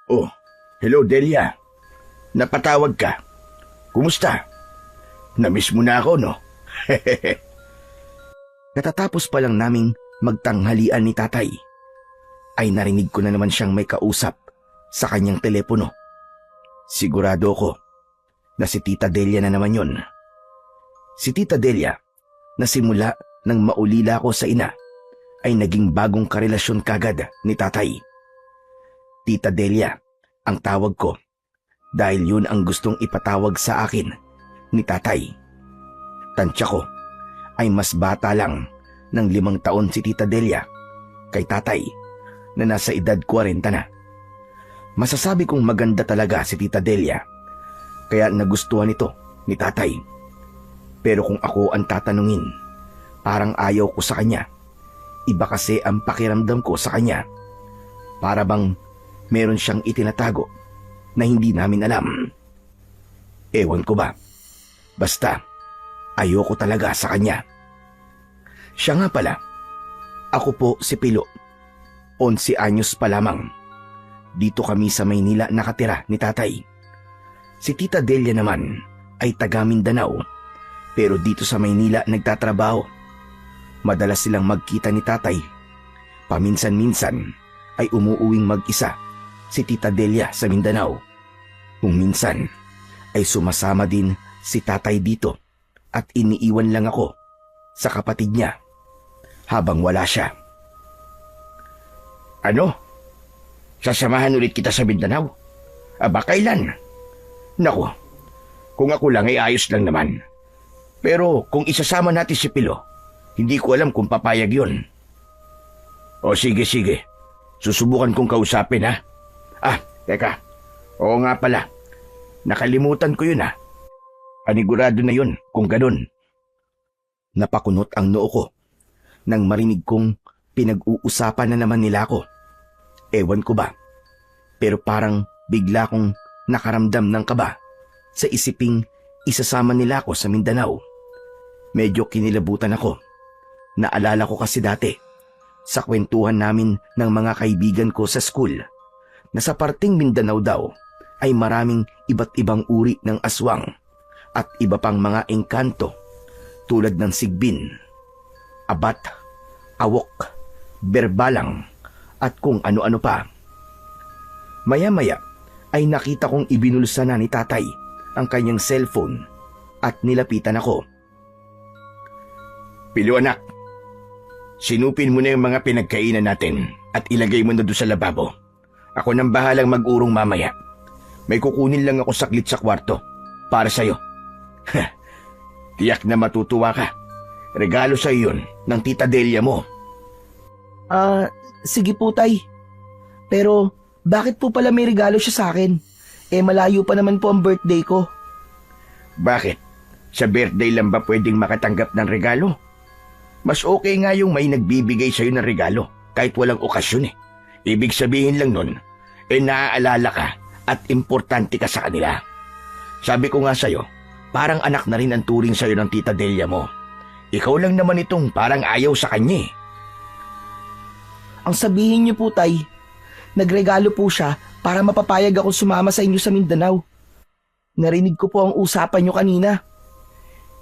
Oh, hello Delia. Napatawag ka. Kumusta? Namiss mo na ako, no? Katatapos pa lang naming magtanghalian ni tatay, ay narinig ko na naman siyang may kausap sa kanyang telepono. Sigurado ko na si Tita Delia na naman yon. Si Tita Delia, na simula nang maulila ko sa ina, ay naging bagong karelasyon kagad ni tatay. Tita Delia ang tawag ko dahil yun ang gustong ipatawag sa akin ni tatay. Tansya ko ay mas bata lang ng 5 taon si Tita Delia kay tatay na nasa edad 40 na. Masasabi kong maganda talaga si Tita Delia kaya nagustuhan ito ni tatay. Pero kung ako ang tatanungin, parang ayaw ko sa kanya. Iba kasi ang pakiramdam ko sa kanya. Para bang meron siyang itinatago na hindi namin alam. Ewan ko ba. Basta, ayoko talaga sa kanya. Siya nga pala, ako po si Pilo. 11 anyos pa lamang. Dito kami sa Maynila nakatira ni tatay. Si Tita Delia naman ay taga Mindanao, pero dito sa Maynila nagtatrabaho. Madalas silang magkita ni tatay. Paminsan-minsan ay umuuwing mag-isa si Tita Delia sa Mindanao. Kung minsan ay sumasama din si tatay dito at iniiwan lang ako sa kapatid niya habang wala siya. Ano? Sasamahan ulit kita sa Mindanao? Aba, kailan? Naku, kung ako lang ay ayos lang naman. Pero kung isasama natin si Pilo, hindi ko alam kung papayag yun. O sige. Susubukan kong kausapin, ha? Teka. Oo nga pala. Nakalimutan ko yun, ha? Panigurado na yun kung ganun. Napakunot ang noo ko nang marinig kong pinag-uusapan na naman nila ako. Ewan ko ba, pero parang bigla kong nakaramdam ng kaba sa isiping isasama nila ako sa Mindanao. Medyo kinilabutan ako. Naalala ko kasi dati sa kwentuhan namin ng mga kaibigan ko sa school na sa parting Mindanao daw ay maraming iba't ibang uri ng aswang at iba pang mga engkanto tulad ng sigbin, abat, awok, berbalang at kung ano-ano pa. Maya-maya ay nakita kong ibinulsa na ni tatay ang kanyang cellphone at nilapitan ako. Pilo anak, sinupin mo na yung mga pinagkainan natin at ilagay mo na doon sa lababo. Ako nang bahalang mag-urong mamaya. May kukunin lang ako saglit sa kwarto para sa'yo. Tiyak na matutuwa ka. Regalo sa'yo yun ng Tita Delia mo. Sige po tay. Pero bakit po pala may regalo siya sa akin? Malayo pa naman po ang birthday ko. Bakit? Sa birthday lang ba pwedeng makatanggap ng regalo? Mas okay nga yung may nagbibigay sa'yo ng regalo kahit walang okasyon eh. Ibig sabihin lang nun, naaalala ka at importante ka sa kanila. Sabi ko nga sa'yo, parang anak na rin ang turing sa'yo ng Tita Delia mo. Ikaw lang naman itong parang ayaw sa kanya eh. Ang sabihin niyo po tay, nagregalo po siya para mapapayag ako sumama sa inyo sa Mindanao. Narinig ko po ang usapan niyo kanina.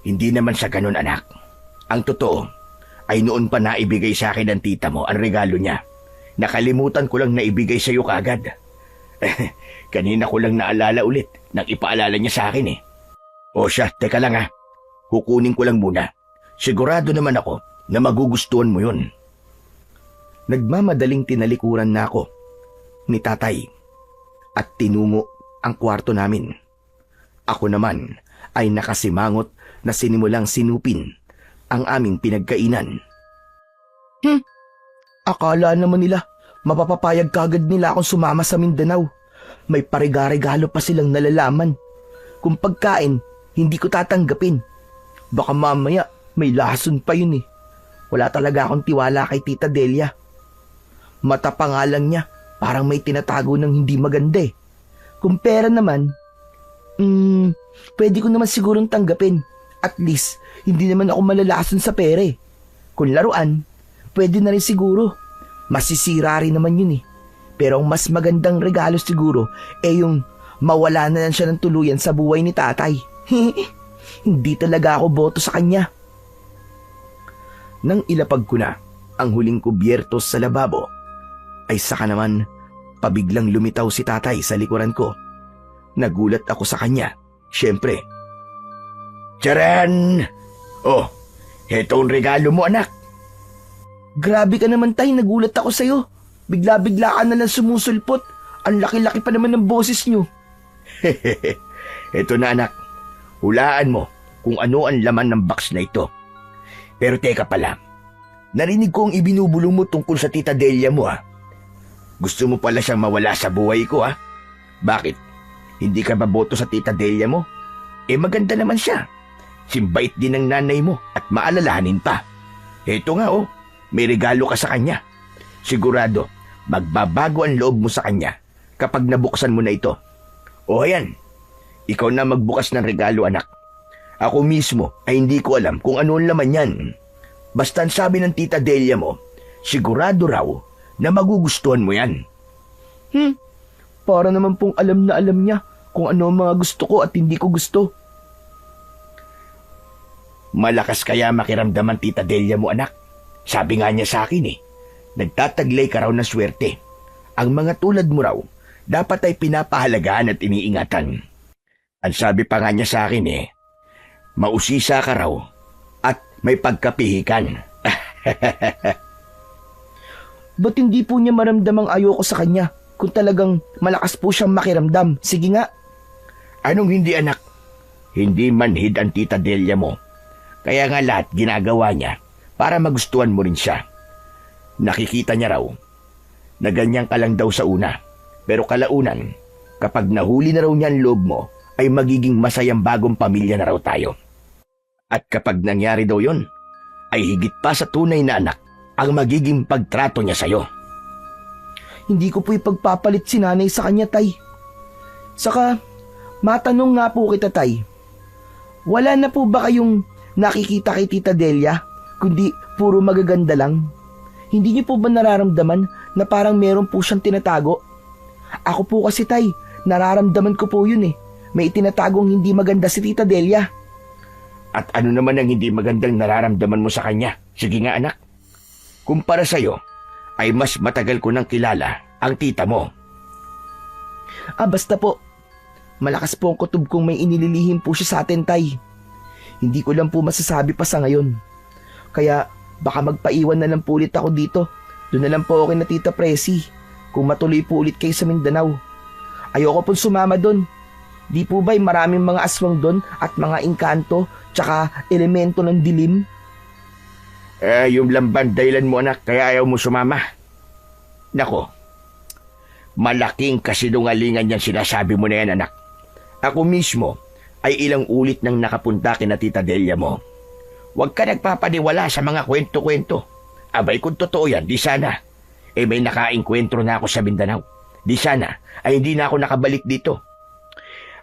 Hindi naman sa ganun anak. Ang totoo ay noon pa naibigay sa akin ng tita mo ang regalo niya. Nakalimutan ko lang na ibigay sa iyo kaagad. Kanina ko lang naalala ulit nang ipaalala niya sa akin eh. O siya, teka lang ha. Kukunin ko lang muna. Sigurado naman ako na magugustuhan mo yun. Nagmamadaling tinalikuran na ako ni tatay at tinungo ang kwarto namin. Ako naman ay nakasimangot na sinimulang sinupin ang aming pinagkainan. Akala naman nila mapapapayag kagad nila akong sumama sa Mindanao. May pariga-regalo pa silang nalalaman. Kung pagkain, hindi ko tatanggapin. Baka mamaya may lason pa yun eh. Wala talaga akong tiwala kay Tita Delia. Mata pa nga lang niya, parang may tinatago ng hindi maganda eh. Kung pera naman, pwede ko naman sigurong tanggapin. At least, hindi naman ako malalason sa pera eh. Kung laruan, pwede na rin siguro. Masisira rin naman yun eh. Pero ang mas magandang regalo siguro yung mawala na lang siya ng tuluyan sa buhay ni tatay. Hindi talaga ako boto sa kanya. Nang ilapag ko na ang huling kubyertos sa lababo, ay saka naman pabiglang lumitaw si tatay sa likuran ko. Nagulat ako sa kanya, syempre. Tiyaran! Oh, heto ang regalo mo, anak. Grabe ka naman, tay, nagulat ako sa'yo. Bigla-bigla ka na lang sumusulpot. Ang laki-laki pa naman ng boses niyo. Heto na, anak. Hulaan mo kung ano ang laman ng box na ito. Pero teka pala, narinig ko ang ibinubulong mo tungkol sa tita Delia mo, ha? Gusto mo pala siyang mawala sa buhay ko, ha? Bakit? Hindi ka ba boto sa tita Delia mo? Maganda naman siya. Simbait din ng nanay mo at maalalahanin pa. Heto nga, may regalo ka sa kanya. Sigurado, magbabago ang loob mo sa kanya kapag nabuksan mo na ito. O ayan, ikaw na magbukas ng regalo, anak. Ako mismo ay hindi ko alam kung ano ang laman yan. Basta ang sabi ng tita Delia mo, sigurado raw na magugustuhan mo yan. Para naman pong alam na alam niya kung ano ang mga gusto ko at hindi ko gusto. Malakas kaya makiramdaman tita Delia mo, anak. Sabi nga niya sa akin nagtataglay ka raw na swerte. Ang mga tulad mo raw, dapat ay pinapahalagaan at iniingatan. Ang sabi pa nga niya sa akin mausisa ka raw at may pagkapihikan. Ba't hindi po niya maramdamang ayoko sa kanya kung talagang malakas po siyang makiramdam? Sige nga. Anong hindi, anak? Hindi manhid ang tita Delia mo. Kaya nga lahat ginagawa niya para magustuhan mo rin siya. Nakikita niya raw na ganyan ka lang daw sa una. Pero kalaunan, kapag nahuli na raw niya ang loob mo, ay magiging masayang bagong pamilya na raw tayo. At kapag nangyari daw yon, ay higit pa sa tunay na anak ang magiging pagtrato niya sa'yo. Hindi ko po ipagpapalit si nanay sa kanya, tay. Saka, matanong nga po kita, tay. Wala na po ba kayong nakikita kay Tita Delia, kundi puro magaganda lang? Hindi niyo po ba nararamdaman na parang meron po siyang tinatago? Ako po kasi, tay, nararamdaman ko po yun. May itinatagong hindi maganda si Tita Delia. At ano naman ang hindi magandang nararamdaman mo sa kanya? Sige nga, anak. Kumpara sa'yo, ay mas matagal ko nang kilala ang tita mo. Basta po, malakas po ang kutob kung may inililihim po siya sa atin, tay. Hindi ko lang po masasabi pa sa ngayon. Kaya baka magpaiwan na lang po ulit ako dito. Doon na lang po ako na Tita Presi kung matuloy po ulit kayo sa Mindanao. Ayoko po sumama doon. Di po ba'y maraming mga aswang doon at mga engkanto tsaka elemento ng dilim? Yung lamban dahilan mo, anak, kaya ayaw mo sumama. Nako, malaking kasinungalingan yan sinasabi mo na yan, anak. Ako mismo ay ilang ulit nang nakapunta kina Tita Delia mo. Huwag ka nagpapaniwala sa mga kwento-kwento. Abay, kung totoo yan, di sana. May nakaing kwentro na ako sa Mindanao. Di sana, ay hindi na ako nakabalik dito.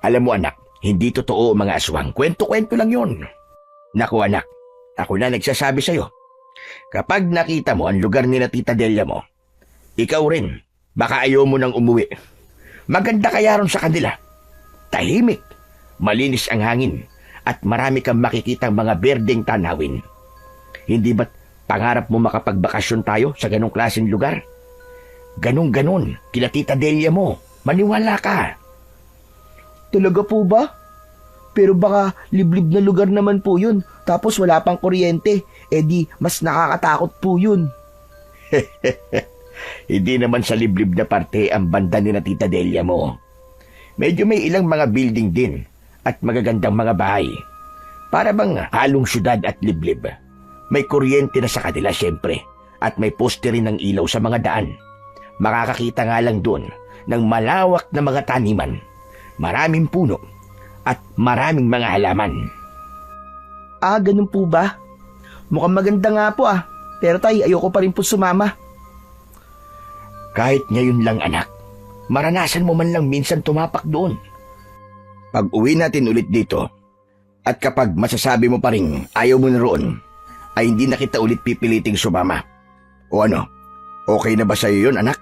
Alam mo, anak, hindi totoo mga aswang. Kwento-kwento lang yun. Naku, anak, ako na nagsasabi sa'yo. Kapag nakita mo ang lugar ni na Tita Delia mo, ikaw rin, baka ayaw mo nang umuwi. Maganda kaya ron sa kanila. Tahimik, malinis ang hangin, at marami kang makikitang mga berdeng tanawin. Hindi ba't pangarap mo makapagbakasyon tayo sa ganong klaseng lugar? Ganon-ganon, kila Tita Delia mo. Maniwala ka. Talaga po ba? Pero baka liblib na lugar naman po yun. Tapos wala pang kuryente. Di mas nakakatakot po yun. Hindi naman sa liblib na parte ang banda ni na Tita Delia mo. Medyo may ilang mga building din at magagandang mga bahay. Para bang halong syudad at liblib. May kuryente na sa kanila syempre at may poste rin ng ilaw sa mga daan. Makakakita nga lang doon ng malawak na mga taniman, maraming puno at maraming mga halaman. Ganun po ba? Mukhang maganda nga po Pero tay, ayoko pa rin po sumama. Kahit ngayon lang, anak, maranasan mo man lang minsan tumapak doon. Pag uwi natin ulit dito, at kapag masasabi mo pa rin ayaw mo na roon, ay hindi na kita ulit pipiliting sumama. O ano, okay na ba sa'yo yun, anak?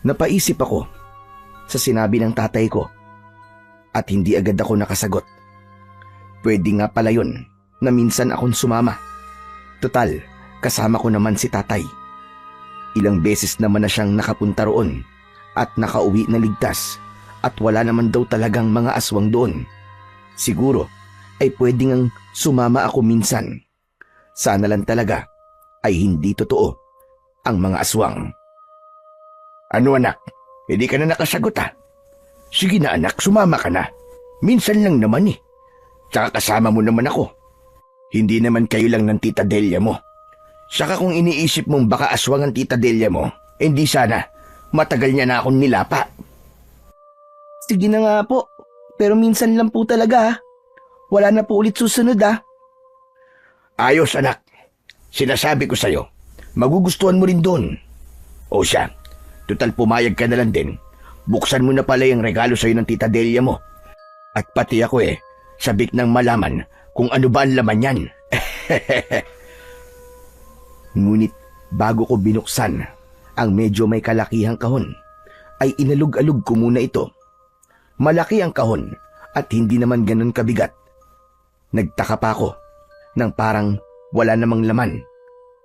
Napaisip ako sa sinabi ng tatay ko at hindi agad ako nakasagot. Pwede nga pala yun na minsan akong sumama. Total, kasama ko naman si tatay. Ilang beses naman na siyang nakapunta roon at nakauwi na ligtas at wala naman daw talagang mga aswang doon. Siguro ay pwede ngang sumama ako minsan. Sana lang talaga ay hindi totoo ang mga aswang. Ano anak? Hindi ka na nakasagot ah. Sige na anak, sumama ka na. Minsan lang naman eh. Tsaka kasama mo naman ako. Hindi naman kayo lang ng tita Delia mo. Saka kung iniisip mong baka aswang ang tita Delia mo, hindi sana. Matagal niya na akong nilapa. Sige na nga po, pero minsan lang po talaga ha. Wala na po ulit susunod ha. Ayos anak. Sinasabi ko sa'yo, magugustuhan mo rin doon. O siya, total pumayag ka na lang din. Buksan mo na pala yung regalo sa'yo ng tita Delia mo. At pati ako sabik nang malaman kung ano ba ang laman yan. Ngunit bago ko binuksan ang medyo may kalakihang kahon, ay inalug-alug ko muna ito. Malaki ang kahon at hindi naman ganun kabigat. Nagtaka pa ako nang parang wala namang laman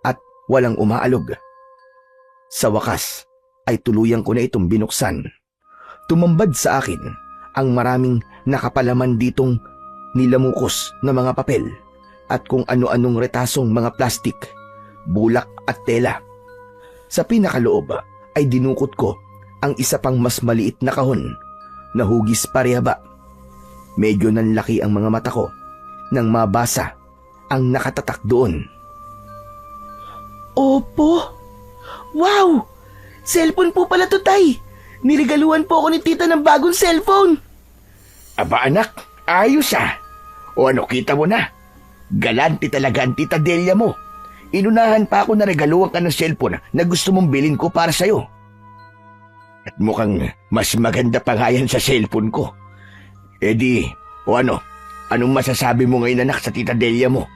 at walang umaalog. Sa wakas ay tuluyang ko na itong binuksan. Tumambad sa akin ang maraming nakapalaman ditong nilamukos na mga papel at kung ano-anong retasong mga plastik, bulak at tela. Sa pinakaloob ay dinukot ko ang isa pang mas maliit na kahon na hugis parehaba. Medyo nanlaki ang mga mata ko nang mabasa ang nakatatak doon. Opo! Wow! Cellphone po pala to, tay. Niregaluhan po ako ni tita ng bagong cellphone. Aba anak, ayos ah. O ano, kita mo na. Galante talaga ang tita Delia mo. Inunahan pa ako na regaluhan ka ng cellphone na gusto mong bilhin ko para sa'yo. At mukhang mas maganda pa nga yan sa cellphone ko. Eh di, o ano, anong masasabi mo ngayon anak sa tita Delia mo?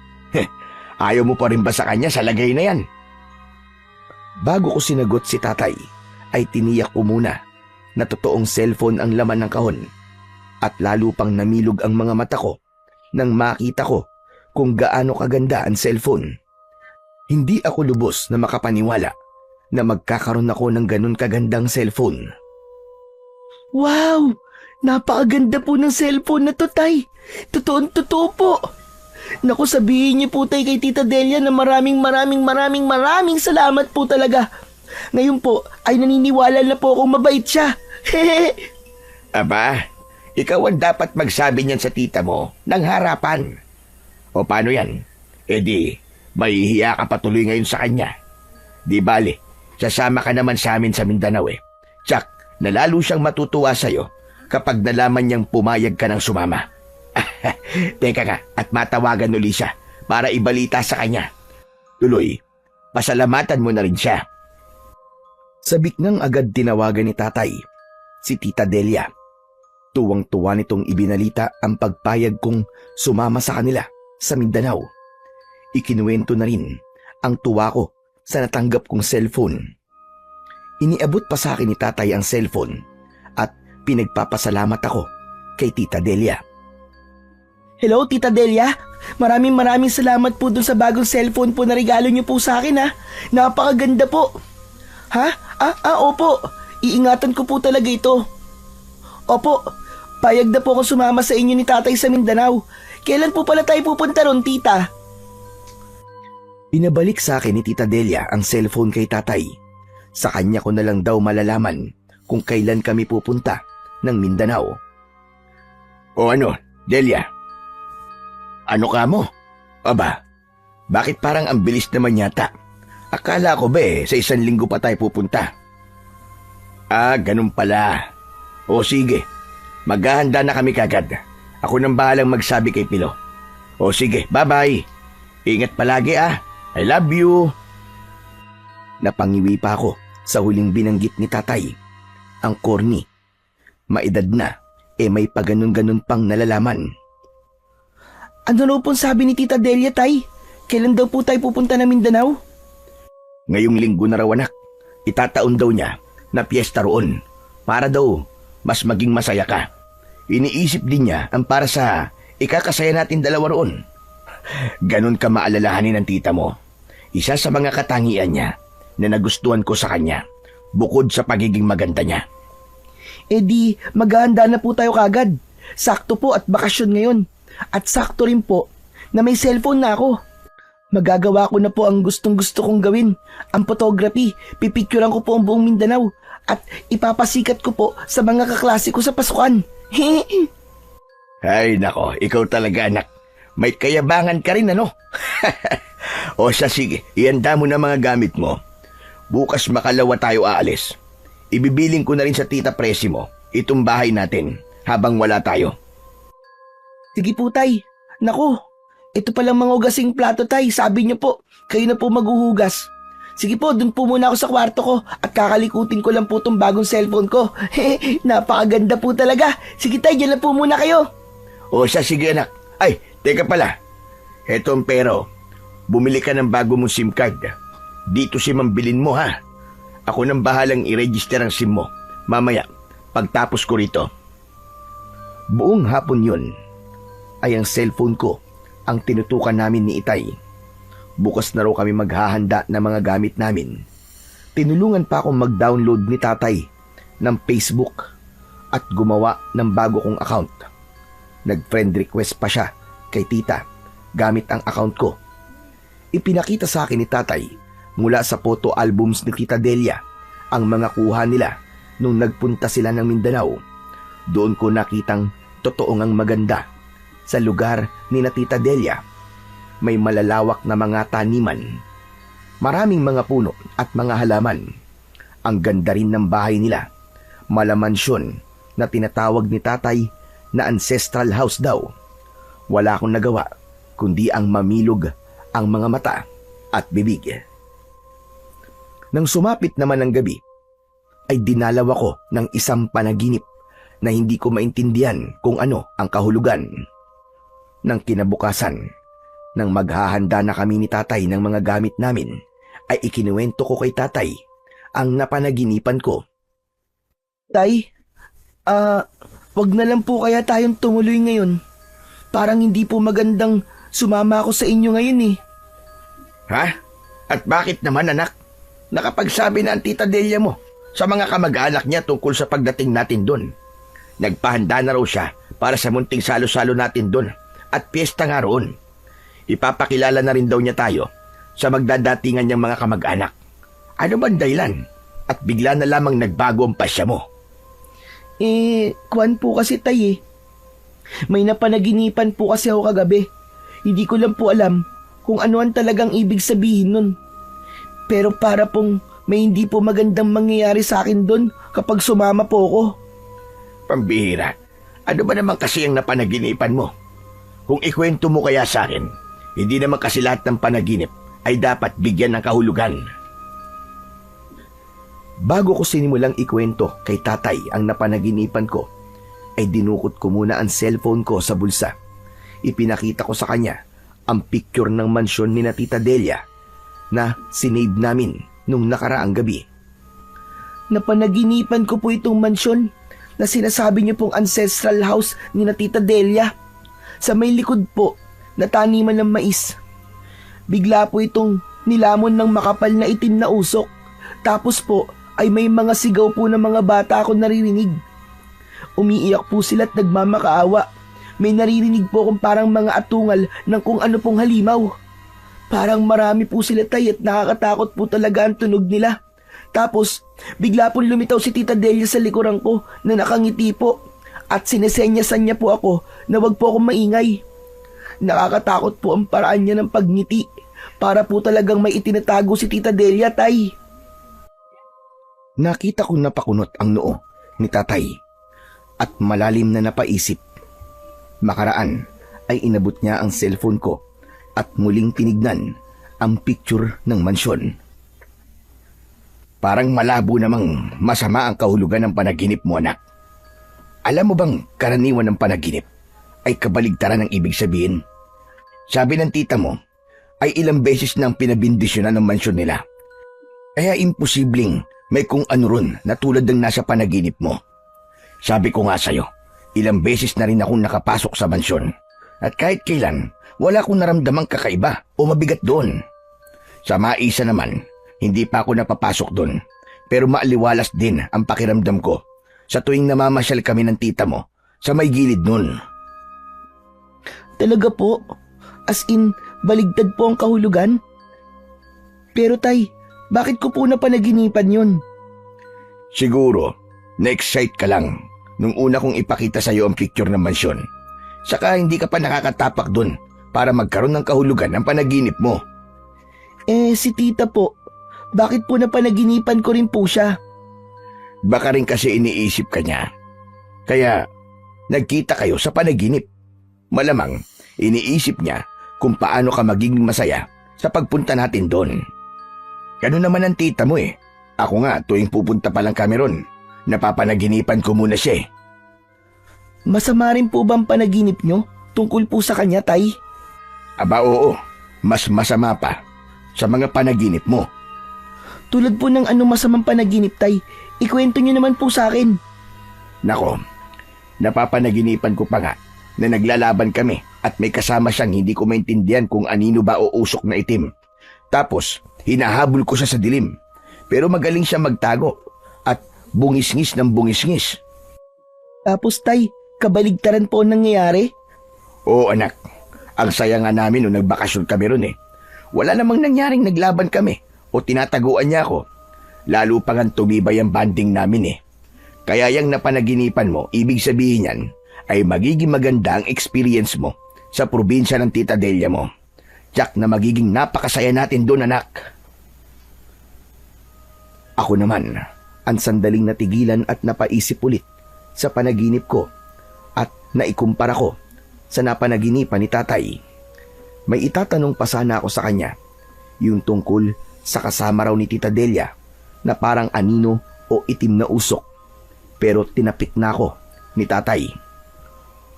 Ayaw mo pa rin ba sa kanya sa lagay na yan? Bago ko sinagot si tatay, ay tiniyak ko muna na totoong cellphone ang laman ng kahon. At lalo pang namilog ang mga mata ko nang makita ko kung gaano kaganda ang cellphone. Hindi ako lubos na makapaniwala na magkakaroon ako ng ganun kagandang cellphone. Wow! Napakaganda po ng cellphone na to, tay. Totoo po. Naku, sabihin niyo po tay kay Tita Delia na maraming salamat po talaga. Ngayon po ay naniniwala na po akong mabait siya. Aba, ikaw ang dapat magsabi niyan sa tita mo ng harapan. O paano yan? E di, mahihiya ka patuloy ngayon sa kanya. Di bale, sasama ka naman sa amin sa Mindanao Tsak, nalalo siyang matutuwa sa'yo kapag nalaman niyang pumayag ka ng sumama. Teka nga, at matawagan uli siya para ibalita sa kanya. Tuloy, pasalamatan mo na rin siya. Sabik nang agad tinawagan ni tatay si Tita Delia. Tuwang-tuwa nitong ibinalita ang pagpayag kong sumama sa kanila sa Mindanao. Ikinuwento na rin ang tuwa ko sa natanggap kong cellphone. Iniabot pa sa akin ni tatay ang cellphone at pinagpapasalamat ako kay Tita Delia. Hello, Tita Delia. Maraming salamat po dun sa bagong cellphone po na regalo niyo po sa akin ha. Napakaganda po. Ha? Opo. Iingatan ko po talaga ito. Opo, payag na po ako sumama sa inyo ni tatay sa Mindanao. Kailan po pala tayo pupunta ron, tita? Pinabalik sa akin ni Tita Delia ang cellphone kay tatay. Sa kanya ko na lang daw malalaman kung kailan kami pupunta ng Mindanao. O ano, Delia? Ano ka mo? Aba, bakit parang ang bilis naman yata? Akala ko ba sa 1 linggo pa tayo pupunta? Ganun pala. O sige, maghahanda na kami kagad. Ako nang bahalang magsabi kay Pilo. O sige, bye-bye. Ingat palagi I love you. Napangiwi pa ako sa huling binanggit ni tatay. Ang corny. Maedad na, may paganon-ganon pang nalalaman. Ano raw pong sabi ni Tita Delia, tay? Kailan daw po tayo pupunta na Mindanao? Ngayong linggo na raw anak. Itataon daw niya na piyesta roon para daw mas maging masaya ka. Iniisip din niya ang para sa ikakasaya natin dalawa roon. Ganon ka maalalahanin ng tita mo. Isa sa mga katangian niya na nagustuhan ko sa kanya, bukod sa pagiging maganda niya. Eh di, maghahanda na po tayo kagad. Sakto po at bakasyon ngayon. At sakto rin po na may cellphone na ako. Magagawa ko na po ang gustong-gusto kong gawin. Ang photography, pipicturean ko po ang buong Mindanao. At ipapasikat ko po sa mga kaklase ko sa pasukan. Ay nako, ikaw talaga anak. May kayabangan ka rin ano? O siya sige, ihanda mo na mga gamit mo. Bukas makalawa tayo aalis. Ibibiling ko na rin sa tita Presi mo itong bahay natin habang wala tayo. Sige po, tay. Naku, ito palang mga ugasing plato, tay. Sabi niyo po, kayo na po maghuhugas. Sige po, dun po muna ako sa kwarto ko at kakalikutin ko lang po itong bagong cellphone ko. Napakaganda po talaga. Sige, tay, dyan na po muna kayo. O siya sige anak. Ay, teka pala. Eto ang pero. Bumili ka ng bago mong SIM card. Dito SIM ang bilin mo ha. Ako nang bahalang i-register ang SIM mo. Mamaya, pagtapos ko rito. Buong hapon yun ay ang cellphone ko ang tinutukan namin ni Itay. Bukas na raw kami maghahanda ng mga gamit namin. Tinulungan pa akong mag-download ni tatay ng Facebook at gumawa ng bago kong account. Nag-friend request pa siya kay tita gamit ang account ko. Ipinakita sa akin ni tatay mula sa photo albums ni Tita Delia ang mga kuha nila nung nagpunta sila ng Mindanao. Doon ko nakitang totoong ang maganda sa lugar ni na Tita Delia. May malalawak na mga taniman, maraming mga puno at mga halaman. Ang ganda rin ng bahay nila, malamansyon na tinatawag ni tatay na ancestral house daw. Wala akong nagawa kundi ang mamilog ang mga mata at bibig. Nang sumapit naman ang gabi, ay dinalaw ako ng isang panaginip na hindi ko maintindihan kung ano ang kahulugan. Nang kinabukasan, nang maghahanda na kami ni tatay ng mga gamit namin, ay ikinuwento ko kay tatay ang napanaginipan ko. Tay, wag na lang po kaya tayong tumuloy ngayon. Parang hindi po magandang sumama ako sa inyo ngayon eh. Ha? At bakit naman anak? Nakapagsabi na ang tita Delia mo sa mga kamag-anak niya tungkol sa pagdating natin doon. Nagpahanda na raw siya para sa munting salo-salo natin doon at piyesta nga roon. Ipapakilala na rin daw niya tayo sa magdadatingan niyang mga kamag-anak. Ano ba ang dahilan? At bigla na lamang nagbago ang pasya mo. Kwan po kasi tay eh. May napanaginipan po kasi ako kagabi. Hindi ko lang po alam kung ano ang talagang ibig sabihin nun. Pero para pong may hindi po magandang mangyayari sa akin doon kapag sumama po ako. Pambihira, ano ba naman kasi ang napanaginipan mo? Kung ikwento mo kaya sa akin, hindi naman kasi lahat ng panaginip ay dapat bigyan ng kahulugan. Bago ko sinimulang ikwento kay tatay ang napanaginipan ko, ay dinukot ko muna ang cellphone ko sa bulsa. Ipinakita ko sa kanya ang picture ng mansyon ni na Tita Delia na sinave namin nung nakaraang gabi. Napanaginipan ko po itong mansyon na sinasabi niyo pong ancestral house ni na Tita Delia. Sa may likod po na taniman ng mais. Bigla po itong nilamon ng makapal na itim na usok. Tapos po ay may mga sigaw po ng mga bata ako naririnig. Umiiyak po sila at nagmamakaawa. May naririnig po akong parang mga atungal ng kung ano pong halimaw. Parang marami po sila tay at nakakatakot po talaga ang tunog nila. Tapos, bigla pong lumitaw si Tita Delia sa likuran ko na nakangiti po at sinesenyasan niya po ako na wag po akong maingay. Nakakatakot po ang paraan niya ng pagngiti. Para po talagang may itinatago si Tita Delia, tay. Nakita kong napakunot ang noo ni tatay at malalim na napaisip. Makaraan ay inabot niya ang cellphone ko at muling tinignan ang picture ng mansyon. Parang malabo namang masama ang kahulugan ng panaginip mo, anak. Alam mo bang karaniwan ng panaginip ay kabaligtaran ng ibig sabihin? Sabi ng tita mo ay ilang beses nang pinabindisyonan ng mansyon nila. Kaya imposibleng May kung ano ron na tulad ng nasa panaginip mo. Sabi ko nga sa'yo, ilang beses na rin akong nakapasok sa mansyon. At kahit kailan, wala akong naramdamang kakaiba o mabigat doon. Sa maisa naman, hindi pa ako napapasok doon. Pero maaliwalas din ang pakiramdam ko sa tuwing namamasyal kami ng tita mo sa may gilid nun. Talaga po? As in, baligtad po ang kahulugan? Pero tay, bakit ko po napanaginipan yun? Siguro, na-excite ka lang nung una kong ipakita sa'yo ang picture ng mansyon. Saka hindi ka pa nakakatapak dun para magkaroon ng kahulugan ng panaginip mo. Si tita po, bakit po napanaginipan ko rin po siya? Baka rin kasi iniisip ka niya. Kaya, nagkita kayo sa panaginip. Malamang, iniisip niya kung paano ka magiging masaya sa pagpunta natin doon. Ganun naman ang tita mo eh. Ako nga, tuwing pupunta pa lang kami ron, napapanaginipan ko muna siya eh. Masama rin po ba ang panaginip nyo tungkol po sa kanya, tay? Aba oo, mas masama pa sa mga panaginip mo. Tulad po ng anong masamang panaginip, tay, ikwento nyo naman po sa akin. Nako, napapanaginipan ko pa nga na naglalaban kami at may kasama siyang hindi ko maintindihan kung anino ba o usok na itim. Tapos, hinahabol ko siya sa dilim. Pero magaling siya magtago at bungisngis ng bungisngis. Tapos, tay, kabaligtaran po ang nangyayari? Oo anak, ang saya nga namin nung nagbakasyon kami ron eh. Wala namang nangyaring naglaban kami o tinataguan niya ako. Lalo pa nga tumibay ang banding namin eh. Kaya yung napanaginipan mo, ibig sabihin yan, ay magiging maganda ang experience mo sa probinsya ng Tita Delia mo. Jack na magiging napakasaya natin doon anak. Ako naman, ang sandaling natigilan at napaisip ulit sa panaginip ko at naikumpara ko sa napanaginipan ni tatay. May itatanong pa sana ako sa kanya, yung tungkol sa kasama raw ni Tita Delia na parang anino o itim na usok. Pero tinapik na ako ni tatay.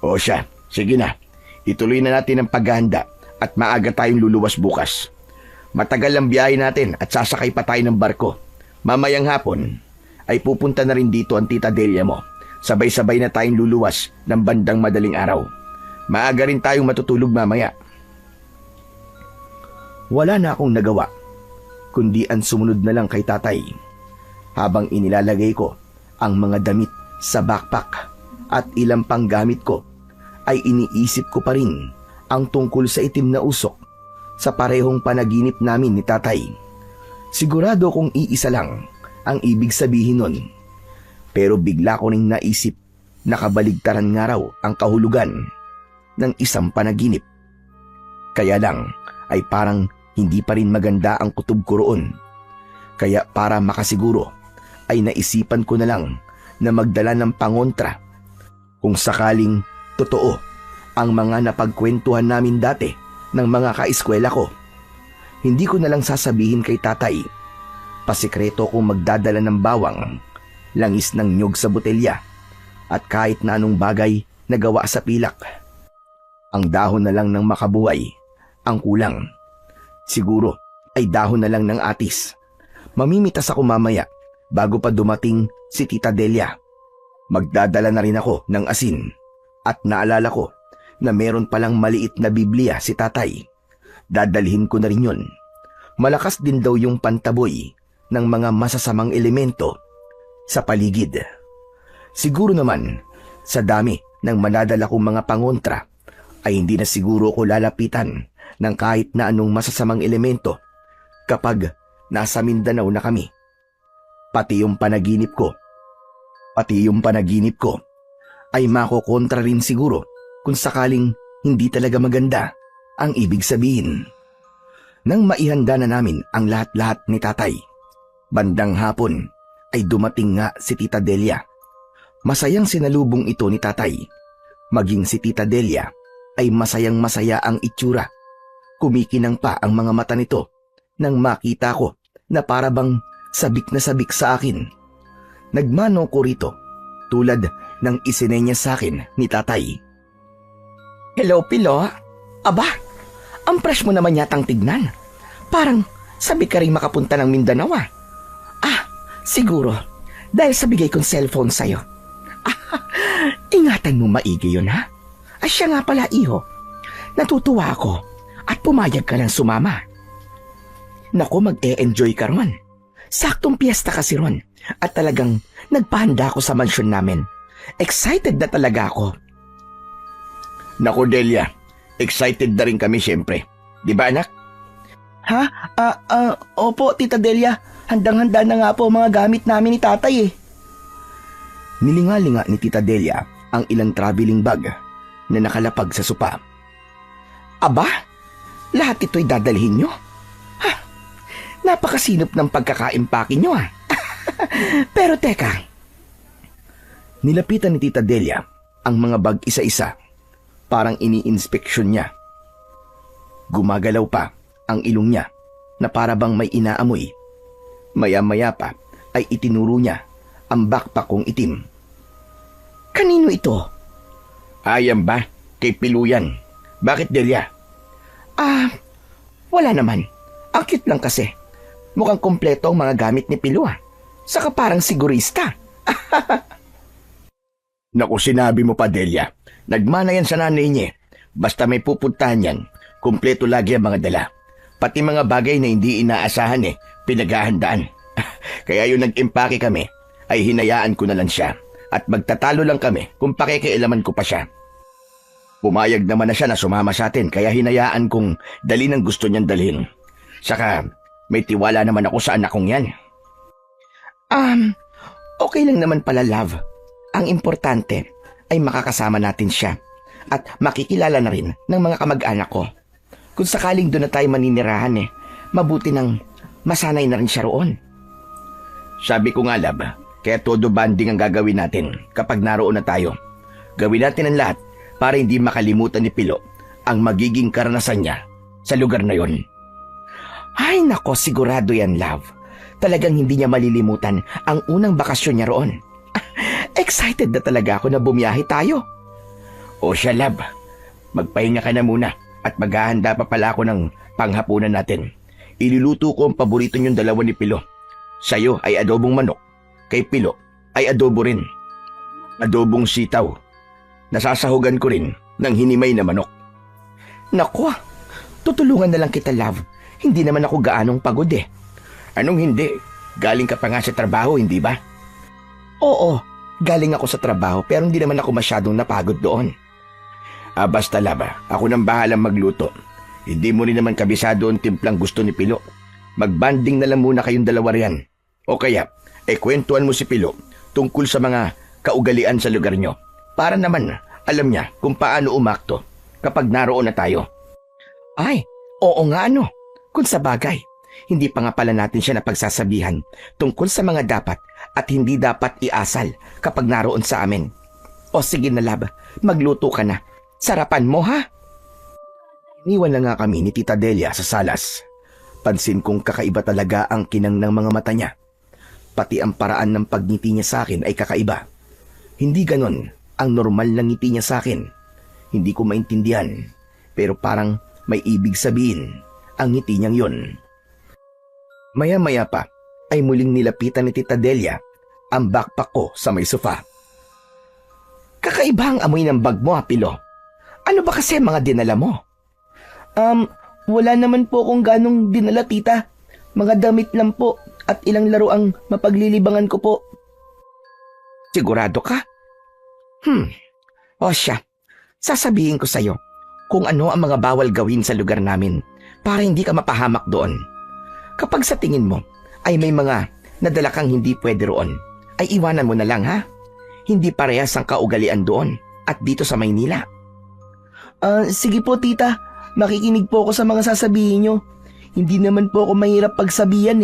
O siya, sige na, ituloy na natin ang paghahanda at maaga tayong luluwas bukas. Matagal ang biyahe natin at sasakay pa tayo ng barko. Mamayang hapon ay pupunta na rin dito ang Tita Delia mo. Sabay-sabay na tayong luluwas ng bandang madaling araw. Maaga rin tayong matutulog mamaya. Wala na akong nagawa, kundi ang sumunod na lang kay tatay. Habang inilalagay ko ang mga damit sa backpack at ilang pang gamit ko, ay iniisip ko pa rin ang tungkol sa itim na usok sa parehong panaginip namin ni tatay. Sigurado kong iisa lang ang ibig sabihin nun. Pero bigla ko ring naisip na kabaligtaran nga raw ang kahulugan ng isang panaginip. Kaya lang ay parang hindi pa rin maganda ang kutob ko roon. Kaya para makasiguro ay naisipan ko na lang na magdala ng pangontra kung sakaling totoo ang mga napagkwentuhan namin dati ng mga kaeskwela ko. Hindi ko na lang sasabihin kay tatay. Pasikreto kong magdadala ng bawang, langis ng nyog sa botelya, at kahit na anong bagay na gawa sa pilak. Ang dahon na lang ng makabuhay ang kulang. Siguro ay dahon na lang ng atis. Mamimitas ako mamaya bago pa dumating si Tita Delia. Magdadala na rin ako ng asin at naalala ko na meron palang maliit na Biblia si tatay. Dadalhin ko na rin yun. Malakas din daw yung pantaboy ng mga masasamang elemento sa paligid. Siguro naman sa dami ng manadala kong mga pangontra ay hindi na siguro ko lalapitan ng kahit na anong masasamang elemento kapag nasa Mindanao na kami. Pati yung panaginip ko ay makokontra rin siguro kung sakaling hindi talaga maganda ang ibig sabihin. Nang maihanda na namin ang lahat-lahat ni tatay, bandang hapon ay dumating nga si Tita Delia. Masayang sinalubong ito ni tatay. Maging si Tita Delia ay masayang masaya ang itsura. Kumikinang pa ang mga mata nito nang makita ko na para bang sabik na sabik sa akin. Nagmano ko rito tulad ng isinenya sa akin ni tatay. Hello, Pilo. Aba, ang fresh mo naman yatang tignan. Parang sabi ka rin makapunta ng Mindanao ah. Siguro, dahil sa bigay kong cellphone sa'yo. Ingatan mo maigi yun, ha? Siya nga pala, iho. Natutuwa ako at pumayag ka lang sumama. Naku, mag-e-enjoy ka ron. Saktong piyesta kasi ron at talagang nagpahanda ako sa mansyon namin. Excited na talaga ako. Naku, Delia, excited na rin kami siyempre. Di ba, anak? Ha? Opo, Tita Delia. Handang-handa na nga po ang mga gamit namin ni tatay eh. Nilingalinga ni Tita Delia ang ilang traveling bag na nakalapag sa sopa. Aba, lahat ito'y dadalhin nyo? Ha? Napakasinop ng pagkakaimpake nyo ah. Pero teka. Nilapitan ni Tita Delia ang mga bag isa-isa. Parang ini-inspeksyon niya. Gumagalaw pa ang ilong niya na para bang may inaamoy. Maya-maya pa ay itinuro niya ang backpack kong itim. Kanino ito? Ayan ba? Kay Pilu yan. Bakit, Delia? Wala naman. Ang cute lang kasi. Mukhang kompleto ang mga gamit ni Pilu ah. Saka parang sigurista. Naku, sinabi mo pa, Delia. Nagmana yan sa nanay niya. Basta may pupuntahan yan, kumpleto lagi ang mga dala. Pati mga bagay na hindi inaasahan pinaghahandaan. Kaya yung nag-impake kami, ay hinayaan ko na lang siya. At magtatalo lang kami kung pakikialaman ko pa siya. Pumayag naman na siya na sumama sa atin, kaya hinayaan kong dalhin ang gusto niyang dalhin. Saka, may tiwala naman ako sa anak kong yan. Okay lang naman pala, love. Ang importante ay makakasama natin siya at makikilala na rin ng mga kamag-anak ko. Kung sakaling doon na tayo maninirahan mabuti nang masanay na rin siya roon. Sabi ko nga, love, kaya todo banding ang gagawin natin kapag naroon na tayo. Gawin natin ang lahat para hindi makalimutan ni Pilo ang magiging karanasan niya sa lugar na yon. Ay nako, sigurado yan, love. Talagang hindi niya malilimutan ang unang bakasyon niya roon. Excited na talaga ako na bumiyahe tayo. O siya, love, magpahinga ka na muna at maghahanda pa pala ako ng panghapunan natin. Iluluto ko ang paborito niyong dalawa ni Pilo. Sa'yo ay adobong manok, kay Pilo ay adobo rin. Adobong sitaw. Nasasahugan ko rin ng hinimay na manok. Naku, tutulungan na lang kita, love. Hindi naman ako gaanong pagod Anong hindi? Galing ka pa nga sa trabaho, hindi ba? Oo, galing ako sa trabaho pero hindi naman ako masyadong napagod doon. Basta, love, ako nang bahalang magluto. Hindi mo rin naman kabisado ang timplang gusto ni Pilo. Magbanding na lang muna kayong dalawa riyan. O kaya, kwentuhan mo si Pilo tungkol sa mga kaugalian sa lugar nyo. Para naman alam niya kung paano umakto kapag naroon na tayo. Ay, oo nga ano. Kung sa bagay, hindi pa nga pala natin siya napagsasabihan tungkol sa mga dapat at hindi dapat iasal kapag naroon sa amin. O sige na, love, magluto ka na. Sarapan mo, ha? Iniwan na nga kami ni Tita Delia sa salas. Pansin kong kakaiba talaga ang kinang ng mga mata niya. Pati ang paraan ng pagngiti niya sa akin ay kakaiba. Hindi ganon ang normal na ngiti niya sa akin. Hindi ko maintindihan, pero parang may ibig sabihin ang ngiti niyang yon. Maya-maya pa ay muling nilapitan ni Tita Delia ang backpack ko sa may sofa. Kakaiba ang amoy ng bag mo, Pilo. Ano ba kasi mga dinala mo? Wala naman po akong ganong dinala, tita. Mga damit lang po at ilang laro ang mapaglilibangan ko po. Sigurado ka? O siya, sasabihin ko sa'yo kung ano ang mga bawal gawin sa lugar namin para hindi ka mapahamak doon. Kapag sa tingin mo ay may mga nadala kang hindi pwede roon, ay iwanan mo na lang, ha? Hindi parehas ang kaugalian doon at dito sa Maynila. Sige po, tita. Makikinig po ako sa mga sasabihin nyo. Hindi naman po ako mahirap pagsabihan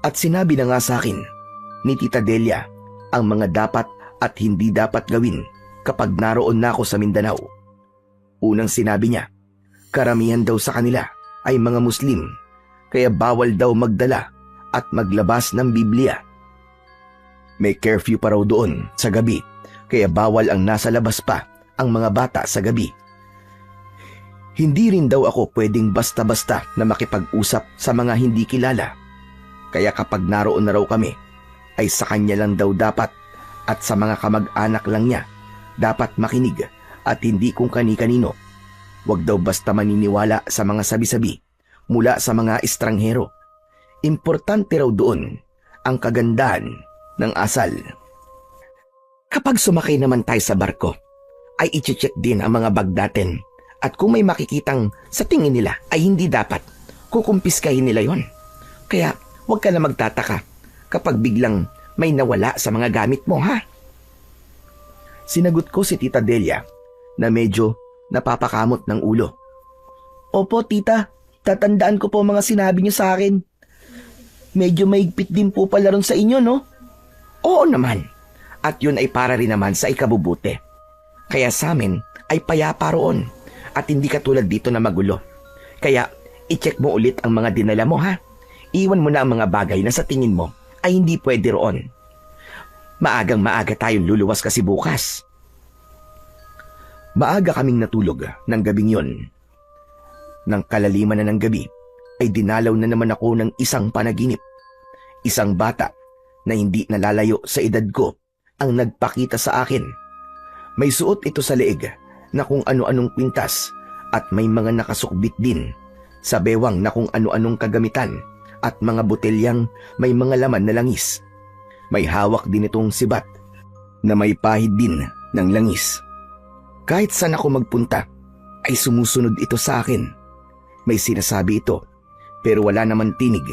At sinabi na nga sa akin ni Tita Delia ang mga dapat at hindi dapat gawin kapag naroon na ako sa Mindanao. Unang sinabi niya, karamihan daw sa kanila ay mga Muslim, kaya bawal daw magdala at maglabas ng Biblia. May curfew pa raw doon sa gabi, kaya bawal ang nasa labas pa ang mga bata sa gabi. Hindi rin daw ako pwedeng basta-basta na makipag-usap sa mga hindi kilala. Kaya kapag naroon na raw kami, ay sa kanya lang daw dapat at sa mga kamag-anak lang niya dapat makinig at hindi kung kani-kanino. Huwag daw basta maniniwala sa mga sabi-sabi mula sa mga estranghero. Importante raw doon ang kagandahan ng asal. Kapag sumakay naman tayo sa barko, ay i-check din ang mga bag natin at kung may makikitang sa tingin nila ay hindi dapat, kukumpiskahin nila yon. Kaya huwag ka na magtataka kapag biglang may nawala sa mga gamit mo, ha? Sinagot ko si Tita Delia na medyo napapakamot ng ulo. Opo, tita. Tatandaan ko po mga sinabi niyo sa akin. Medyo maigpit din po pala ron sa inyo, no? Oo naman. At yun ay para rin naman sa ikabubuti. Kaya sa amin ay payapa roon at hindi katulad dito na magulo. Kaya i-check mo ulit ang mga dinala mo, ha? Iwan mo na ang mga bagay na sa tingin mo ay hindi pwede roon. Maagang maaga tayong luluwas kasi bukas. Maaga kaming natulog ng gabing yun. Nang kalaliman na ng gabi, ay dinalaw na naman ako ng isang panaginip. Isang bata na hindi nalalayo sa edad ko ang nagpakita sa akin. May suot ito sa leeg na kung ano-anong kwintas at may mga nakasukbit din sa bewang na kung ano-anong kagamitan at mga botelyang may mga laman na langis. May hawak din itong sibat na may pahid din ng langis. Kahit saan ako magpunta ay sumusunod ito sa akin. May sinasabi ito pero wala naman tinig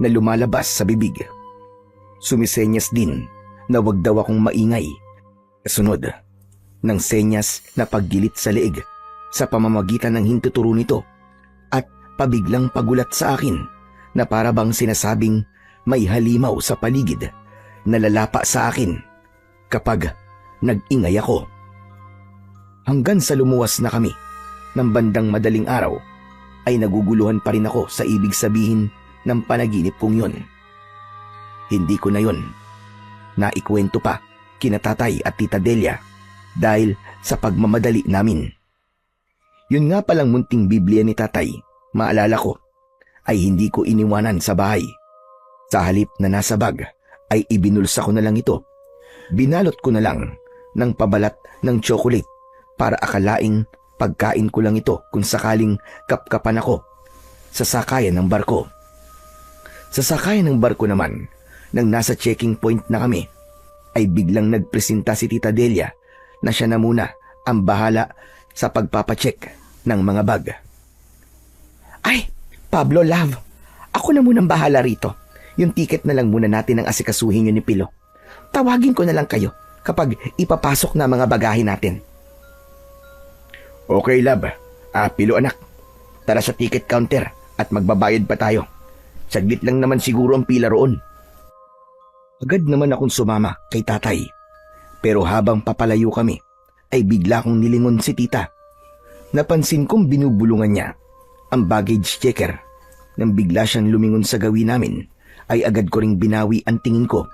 na lumalabas sa bibig. Sumisenyas din na wag daw akong maingay. Kasunod ng senyas na paggilit sa leeg sa pamamagitan ng hintuturo nito at pabiglang pagulat sa akin na para bang sinasabing may halimaw sa paligid na lalapa sa akin kapag nag-ingay ako. Hanggang sa lumuwas na kami ng bandang madaling araw ay naguguluhan pa rin ako sa ibig sabihin ng panaginip kong yun. Hindi ko na yun naikwento pa kina tatay at tita Delia dahil sa pagmamadali namin. Yun nga palang munting Biblia ni tatay, maalala ko, ay hindi ko iniwanan sa bahay. Sa halip na nasa bag ay ibinulsa ko na lang ito. Binalot ko na lang ng pabalat ng chocolate para akalaing pagkain ko lang ito kung sakaling kapkapan ako sa sakayan ng barko. Sa sakayan ng barko naman, nang nasa checking point na kami, ay biglang nagpresenta si Tita Delia na siya na muna ang bahala sa pagpapacheck ng mga bag. Ay, Pablo, love, ako na munang bahala rito. Yung ticket na lang muna natin ang asikasuhin yun ni Pilo. Tawagin ko na lang kayo kapag ipapasok na mga bagahe natin. Okay, love. Pilo anak, tara sa ticket counter at magbabayad pa tayo. Saglit lang naman siguro ang pila roon. Agad naman akong sumama kay tatay. Pero habang papalayo kami, ay bigla kong nilingon si tita. Napansin kong binubulungan niya ang baggage checker. Nang bigla siyang lumingon sa gawin namin, ay agad ko ring binawi ang tingin ko.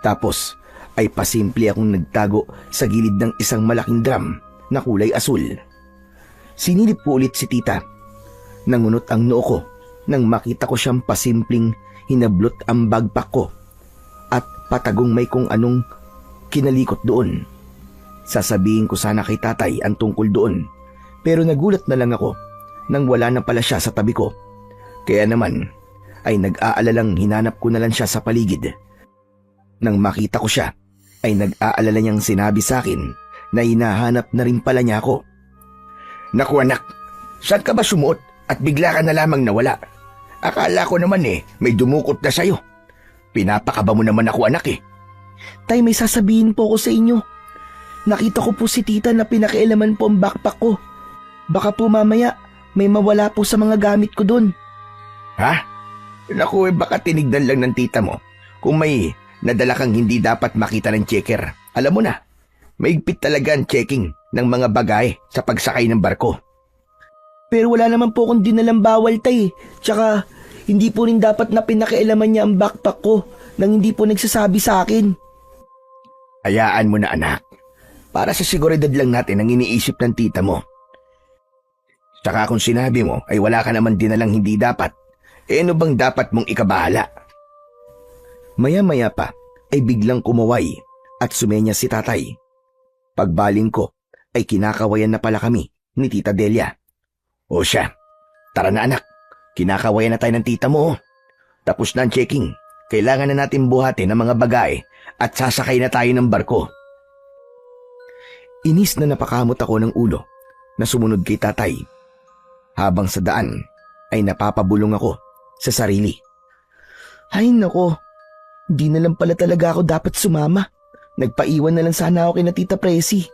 Tapos ay pasimple akong nagtago sa gilid ng isang malaking drum na kulay asul. Sinilip ko ulit si tita. Nangunot ang noo ko nang makita ko siyang pasimpleng hinablot ang backpack ko at patagong may kung anong kinalikot doon. Sasabihin ko sana kay tatay ang tungkol doon, pero nagulat na lang ako nang wala na pala siya sa tabi ko. Kaya naman ay nag-aalalang hinanap ko na lang siya sa paligid. Nang makita ko siya, ay nag-aalala niyang sinabi sa akin na hinahanap na rin pala niya ako. Naku anak, saan ka ba sumuot at bigla ka na lamang nawala? Akala ko naman may dumukot na sa'yo. Pinapakaba mo naman ako anak eh. Tay, may sasabihin po ko sa inyo. Nakita ko po si tita na pinakialaman po ang backpack ko. Baka po mamaya may mawala po sa mga gamit ko doon. Ha? Naku, baka tinignan lang ng tita mo kung may nadala kang hindi dapat makita ng checker. Alam mo na, maigpit talaga ang checking ng mga bagay sa pagsakay ng barko. Pero wala naman po akong dinalang bawal, tay. Tsaka hindi po rin dapat na pinakialaman niya ang backpack ko nang hindi po nagsasabi sa akin. Hayaan mo na anak. Para sa seguridad lang natin ang iniisip ng tita mo. Tsaka kung sinabi mo ay wala ka naman dinalang hindi dapat, ano bang dapat mong ikabahala? Maya-maya pa ay biglang kumaway at sumenya si tatay. Pagbaling ko ay kinakawayan na pala kami ni Tita Delia. O siya, tara na anak, kinakawayan na tayo ng tita mo. Tapos na ang checking, kailangan na natin buhatin ng mga bagahe at sasakay na tayo ng barko. Inis na napakamot ako ng ulo na sumunod kay tatay. Habang sa daan ay napapabulong ako sa sarili. Ay nako, di na lang pala talaga ako dapat sumama. Nagpaiwan na lang sana ako kay na Tita Presi.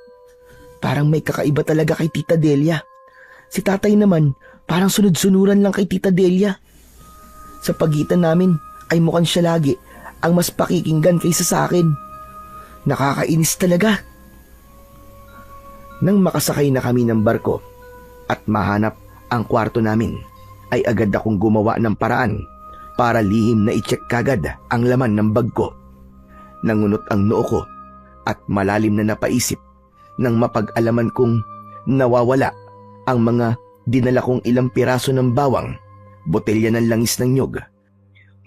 Parang may kakaiba talaga kay Tita Delia. Si tatay naman, parang sunod-sunuran lang kay Tita Delia. Sa pagitan namin ay mukhang siya lagi ang mas pakikinggan kaysa sa akin. Nakakainis talaga. Nang makasakay na kami ng barko at mahanap ang kwarto namin, ay agad akong gumawa ng paraan para lihim na i-check kagad ang laman ng bag ko. Nangunot ang noo ko at malalim na napaisip nang mapag-alaman kong nawawala ang mga dinala kong ilang piraso ng bawang, botelya ng langis ng nyog,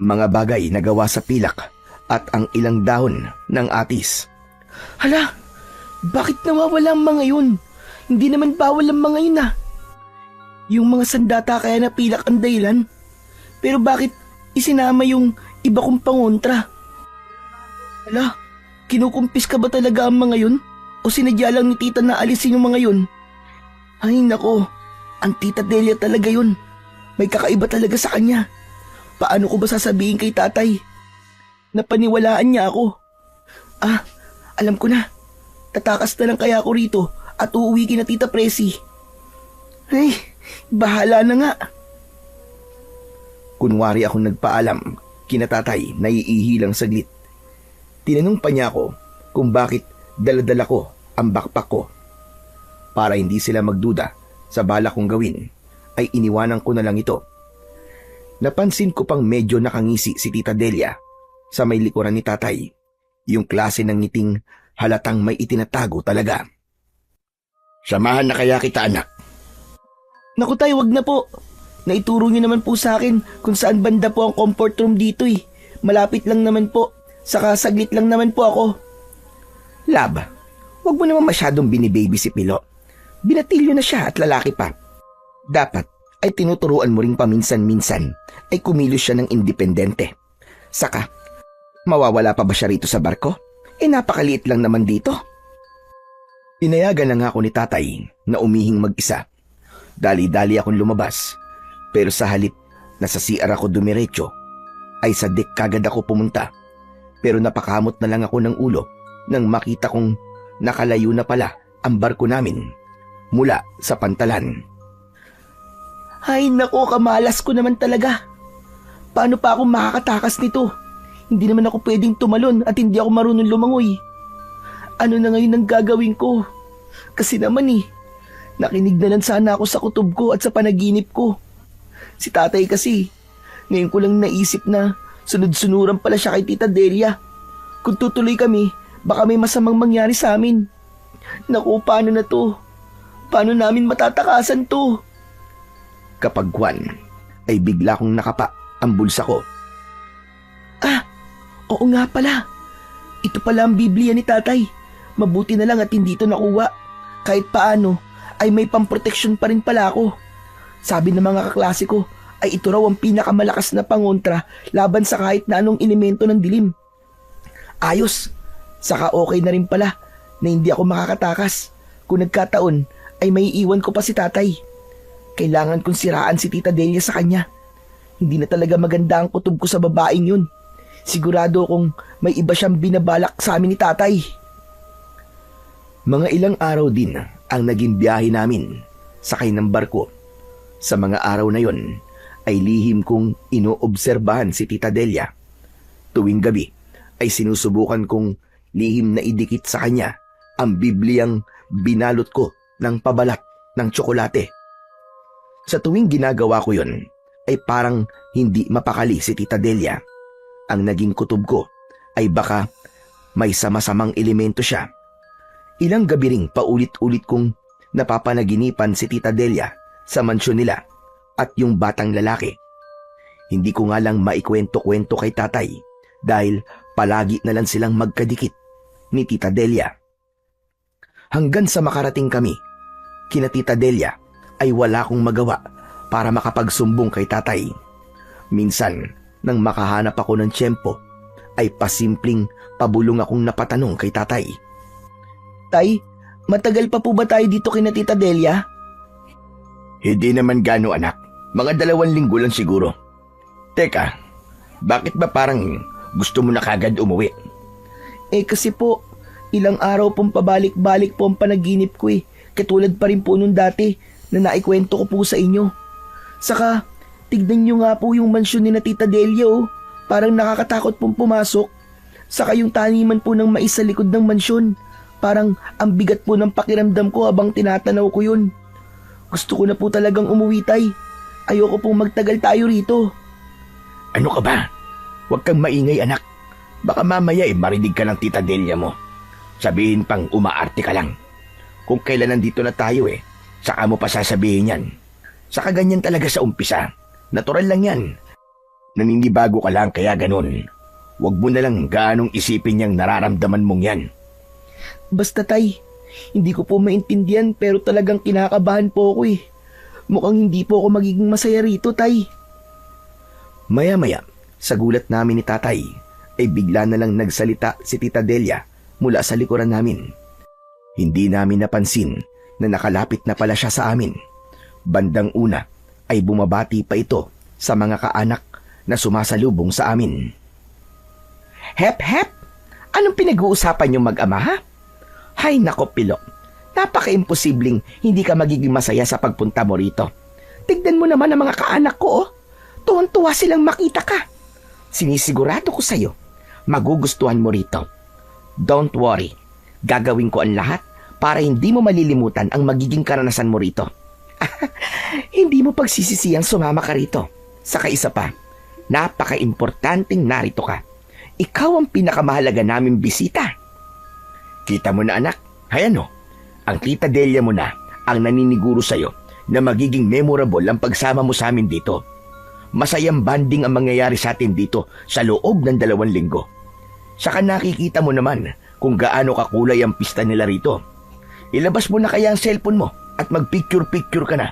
mga bagay na gawa sa pilak at ang ilang dahon ng atis. Hala, bakit nawawala ang mga yun? Hindi naman bawal ang mga yun ah. Yung mga sandata kaya napilak ang dahilan. Pero bakit isinama yung iba kong pangontra? Hala, kinukumpis ka ba talaga ang mga yun? O sinadya lang ni tita na alisin yung mga yun? Ay nako, ang Tita Delia talaga yun. May kakaiba talaga sa kanya. Paano ko ba sasabihin kay tatay? Napaniwalaan niya ako. Ah, alam ko na. Tatakas na lang kaya ako rito at uuwi kina Tita Presi. Ay, bahala na nga. Kunwari akong nagpaalam kina tatay na iihilang saglit. Tinanong pa niya ako kung bakit dala-dala ko ang backpack ko. Para hindi sila magduda sa bala kong gawin, ay iniwanan ko na lang ito. Napansin ko pang medyo nakangisi si Tita Delia sa may likuran ni tatay, yung klase ng ngiting halatang may itinatago talaga. Samahan na kaya kita anak? Naku tay, wag na po. Naituro niyo naman po sa akin kung saan banda po ang comfort room dito eh. Malapit lang naman po. Saka saglit lang naman po ako. Lab, wag mo naman masyadong binibaby si Pilo. Binatilyo na siya at lalaki pa. Dapat ay tinuturuan mo ring paminsan-minsan ay kumilos siya ng independente. Saka, mawawala pa ba siya rito sa barko? Eh napakaliit lang naman dito. Inayagan na nga ako ni tatay na umihing mag-isa. Dali-dali akong lumabas, pero sa halip na sa CR ako dumiretso, ay sa deck kagad ako pumunta. Pero napakamot na lang ako ng ulo nang makita kong nakalayo na pala ang barko namin mula sa pantalan. Ay nako, kamalas ko naman talaga. Paano pa ako makakatakas nito? Hindi naman ako pwedeng tumalon at hindi ako marunong lumangoy. Ano na ngayon ang gagawin ko? Kasi naman nakinig na lang sana ako sa kutob ko at sa panaginip ko. Si tatay kasi, ngayon ko lang naisip na sunod-sunuran pala siya kay Tita Delia. Kung tutuloy kami, baka may masamang mangyari sa amin. Naku, paano na to? Paano namin matatakasan to? Kapag Juan, ay bigla kong nakapa ang bulsa ko. Ah, oo nga pala. Ito pala ang Biblia ni tatay. Mabuti na lang at hindi ito nakuha. Kahit paano, ay may pamproteksyon pa rin pala ako. Sabi ng mga kaklase ko, ay ito raw ang pinakamalakas na pangontra laban sa kahit na anong elemento ng dilim. Ayos, saka okay na rin pala na hindi ako makakatakas. Kung nagkataon, ay may iwan ko pa si tatay. Kailangan kong siraan si Tita Delia sa kanya. Hindi na talaga maganda ang kutob ko sa babaeng yun. Sigurado kong may iba siyang binabalak sa amin ni tatay. Mga ilang araw din ang naging biyahe namin sakay ng barko. Sa mga araw na yon ay lihim kong inoobserbahan si Tita Delia. Tuwing gabi ay sinusubukan kong lihim na idikit sa kanya ang Bibliang binalot ko ng pabalat ng tsokolate. Sa tuwing ginagawa ko yon ay parang hindi mapakali si Tita Delia. Ang naging kutob ko ay baka may sama-samang elemento siya. Ilang gabi ring paulit-ulit kong napapanaginipan si Tita Delia sa mansyon nila at yung batang lalaki. Hindi ko nga lang maikwento-kwento kay tatay dahil palagi na lang silang magkadikit ni Tita Delia. Hanggang sa makarating kami kina Tita Delia ay wala akong magawa para makapagsumbong kay tatay. Minsan, nang makahanap ako ng tiyempo, ay pasimpleng pabulong akong napatanong kay tatay. Tay, matagal pa po ba tayo dito kina Tita Delia? Hindi naman gano anak, mga 2 linggo lang siguro. Teka, bakit ba parang gusto mo na kagad umuwi? Kasi po, ilang araw pong pabalik-balik po ang panaginip ko eh. Katulad pa rin po nung dati na naikwento ko po sa inyo. Saka, tignan nyo nga po yung mansyon ni na Tita Delia oh. Parang nakakatakot pong pumasok. Saka yung taniman po ng mais sa likod ng mansyon. Parang ang bigat po ng pakiramdam ko habang tinatanaw ko yun. Gusto ko na po talagang umuwi, tay. Ayoko pong magtagal tayo rito. Ano ka ba? Huwag kang maingay anak. Baka mamaya marinig ka ng Tita Delia mo. Sabihin pang umaarte ka lang. Kung kailan nandito na tayo saka mo pa sasabihin yan. Saka ganyan talaga sa umpisa. Natural lang yan. Naninibago ka lang kaya ganun. Huwag mo na lang gaanong isipin niyang nararamdaman mong yan. Basta tay, hindi ko po maintindihan pero talagang kinakabahan po ako eh. Mukhang hindi po ako magiging masaya rito, tay. Maya-maya, sa gulat namin ni tatay, ay bigla na lang nagsalita si Tita Delia mula sa likuran namin. Hindi namin napansin na nakalapit na pala siya sa amin. Bandang una ay bumabati pa ito sa mga kaanak na sumasalubong sa amin. Hep, hep! Anong pinag-uusapan yung mag-ama, ha? Hay nako, Pilo. Napaka-imposibleng hindi ka magiging masaya sa pagpunta mo rito. Tignan mo naman ang mga kaanak ko, oh. Tuwang-tuwa silang makita ka. Sinisigurado ko sa'yo, magugustuhan mo rito. Don't worry. Gagawin ko ang lahat para hindi mo malilimutan ang magiging karanasan mo rito. Hindi mo pagsisisiyang sumama ka rito. Saka isa pa, napaka-importanting narito ka. Ikaw ang pinakamahalaga naming bisita. Kita mo na anak, ang Tita Delia mo na ang naniniguro sa'yo na magiging memorable ang pagsama mo sa amin dito. Masayang banding ang mangyayari sa atin dito sa loob ng 2 linggo. Saka nakikita mo naman kung gaano kakulay ang pista nila rito. Ilabas mo na kaya ang cellphone mo at mag-picture-picture ka na.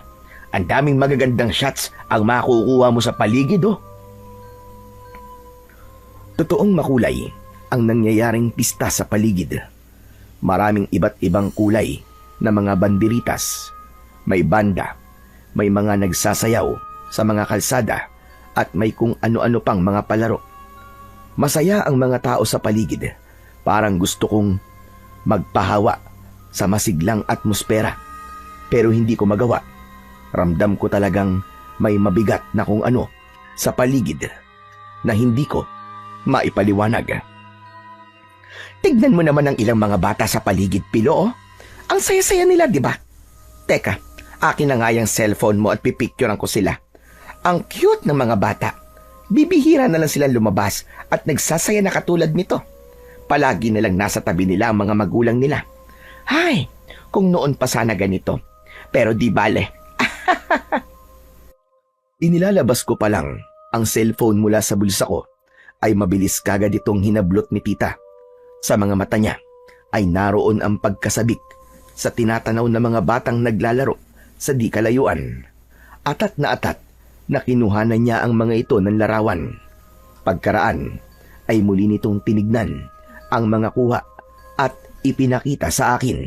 Ang daming magagandang shots ang makukuha mo sa paligid, oh. Totoong makulay ang nangyayaring pista sa paligid. Maraming iba't ibang kulay na mga banderitas. May banda, may mga nagsasayaw sa mga kalsada at may kung ano-ano pang mga palaro. Masaya ang mga tao sa paligid. Parang gusto kong magpahawa sa masiglang atmosfera. Pero hindi ko magawa. Ramdam ko talagang may mabigat na kung ano sa paligid na hindi ko maipaliwanag. Tignan mo naman ang ilang mga bata sa paligid, Pilo, oh. Ang saya-saya nila, di ba? Teka, akin na nga yung cellphone mo at pipicturean ko sila. Ang cute ng mga bata. Bibihira na lang silang lumabas at nagsasaya na katulad nito. Palagi na lang nasa tabi nila ang mga magulang nila. Hay, kung noon pa sana ganito. Pero di bale. Inilalabas ko pa lang ang cellphone mula sa bulsa ko ay mabilis kagad itong hinablot ni tita. Sa mga mata niya ay naroon ang pagkasabik sa tinatanaw na mga batang naglalaro sa di kalayuan. Atat na kinuhanan niya ang mga ito ng larawan. Pagkaraan ay muli nitong tinignan ang mga kuha at ipinakita sa akin.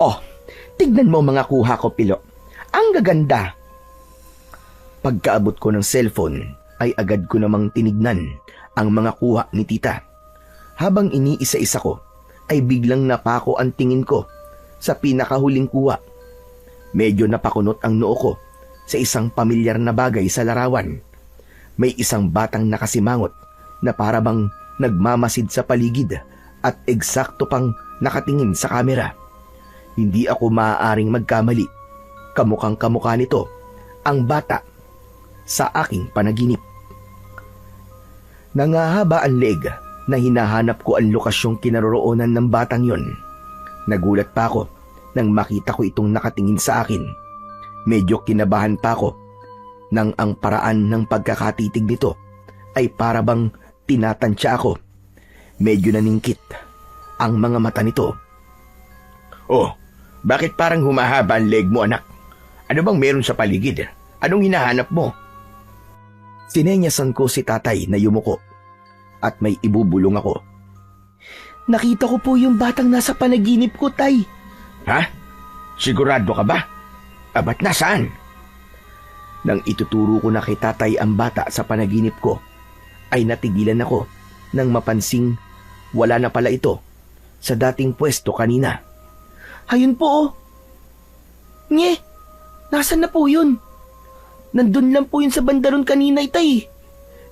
Oh, tignan mo mga kuha ko, Pilo. Ang gaganda. Pagkaabot ko ng cellphone ay agad ko namang tinignan ang mga kuha ni tita. Habang iniisa-isa ko ay biglang napako ang tingin ko sa pinakahuling kuha. Medyo napakunot ang noo ko sa isang pamilyar na bagay sa larawan. May isang batang nakasimangot na parabang nagmamasid sa paligid at eksakto pang nakatingin sa kamera. Hindi ako maaaring magkamali. Kamukhang kamukha nito ang bata sa aking panaginip. Nangahaba ang leeg na hinahanap ko ang lokasyong kinaroroonan ng batang yon. Nagulat pa ako nang makita ko itong nakatingin sa akin. Medyo kinabahan pa ako nang ang paraan ng pagkakatitig nito ay parabang Tinatansya ako. Medyo naningkit ang mga mata nito. Oh, bakit parang humahaba ang leg mo, anak? Ano bang meron sa paligid? Anong hinahanap mo? Sinenyasan ko si tatay na yumuko at may ibubulong ako. Nakita ko po yung batang nasa panaginip ko, tay. Ha? Sigurado ka ba? Ba't nasaan? Nang ituturo ko na kay tatay ang bata sa panaginip ko, ay natigilan ako nang mapansing wala na pala ito sa dating pwesto kanina. Ayun po, oh. Nye, nasan na po yun? Nandun lang po yun sa bandaron kanina, tay.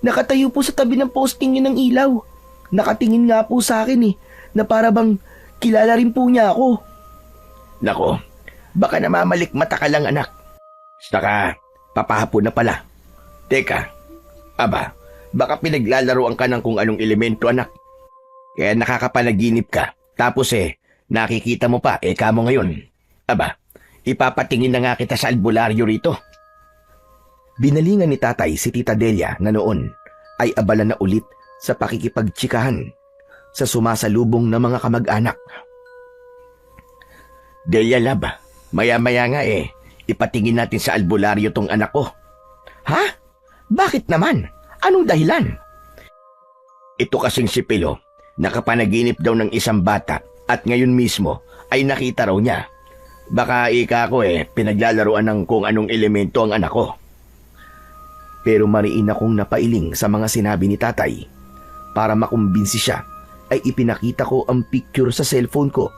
Nakatayo po sa tabi ng posting yun ng ilaw. Nakatingin nga po sa akin na para bang kilala rin po niya ako. Nako, baka namamalikmata ka lang, anak. Saka, papahapon na pala. Teka, baka pinaglalaroan ka ng kung anong elemento, anak. Kaya nakakapanaginip ka. Tapos nakikita mo pa, kamo ngayon. Ipapatingin na nga kita sa albularyo rito. Binalingan ni tatay si Tita Delia na noon ay abala na ulit sa pakikipagtsikahan sa sumasalubong na mga kamag-anak. Delia lab, maya-maya nga ipatingin natin sa albularyo tong anak ko. Ha? Bakit naman? Anong dahilan? Ito kasing si Pilo, nakapanaginip daw ng isang bata at ngayon mismo ay nakita raw niya. Baka ika ko pinaglalaroan ng kung anong elemento ang anak ko. Pero mariin akong napailing sa mga sinabi ni tatay. Para makumbinsi siya, ay ipinakita ko ang picture sa cellphone ko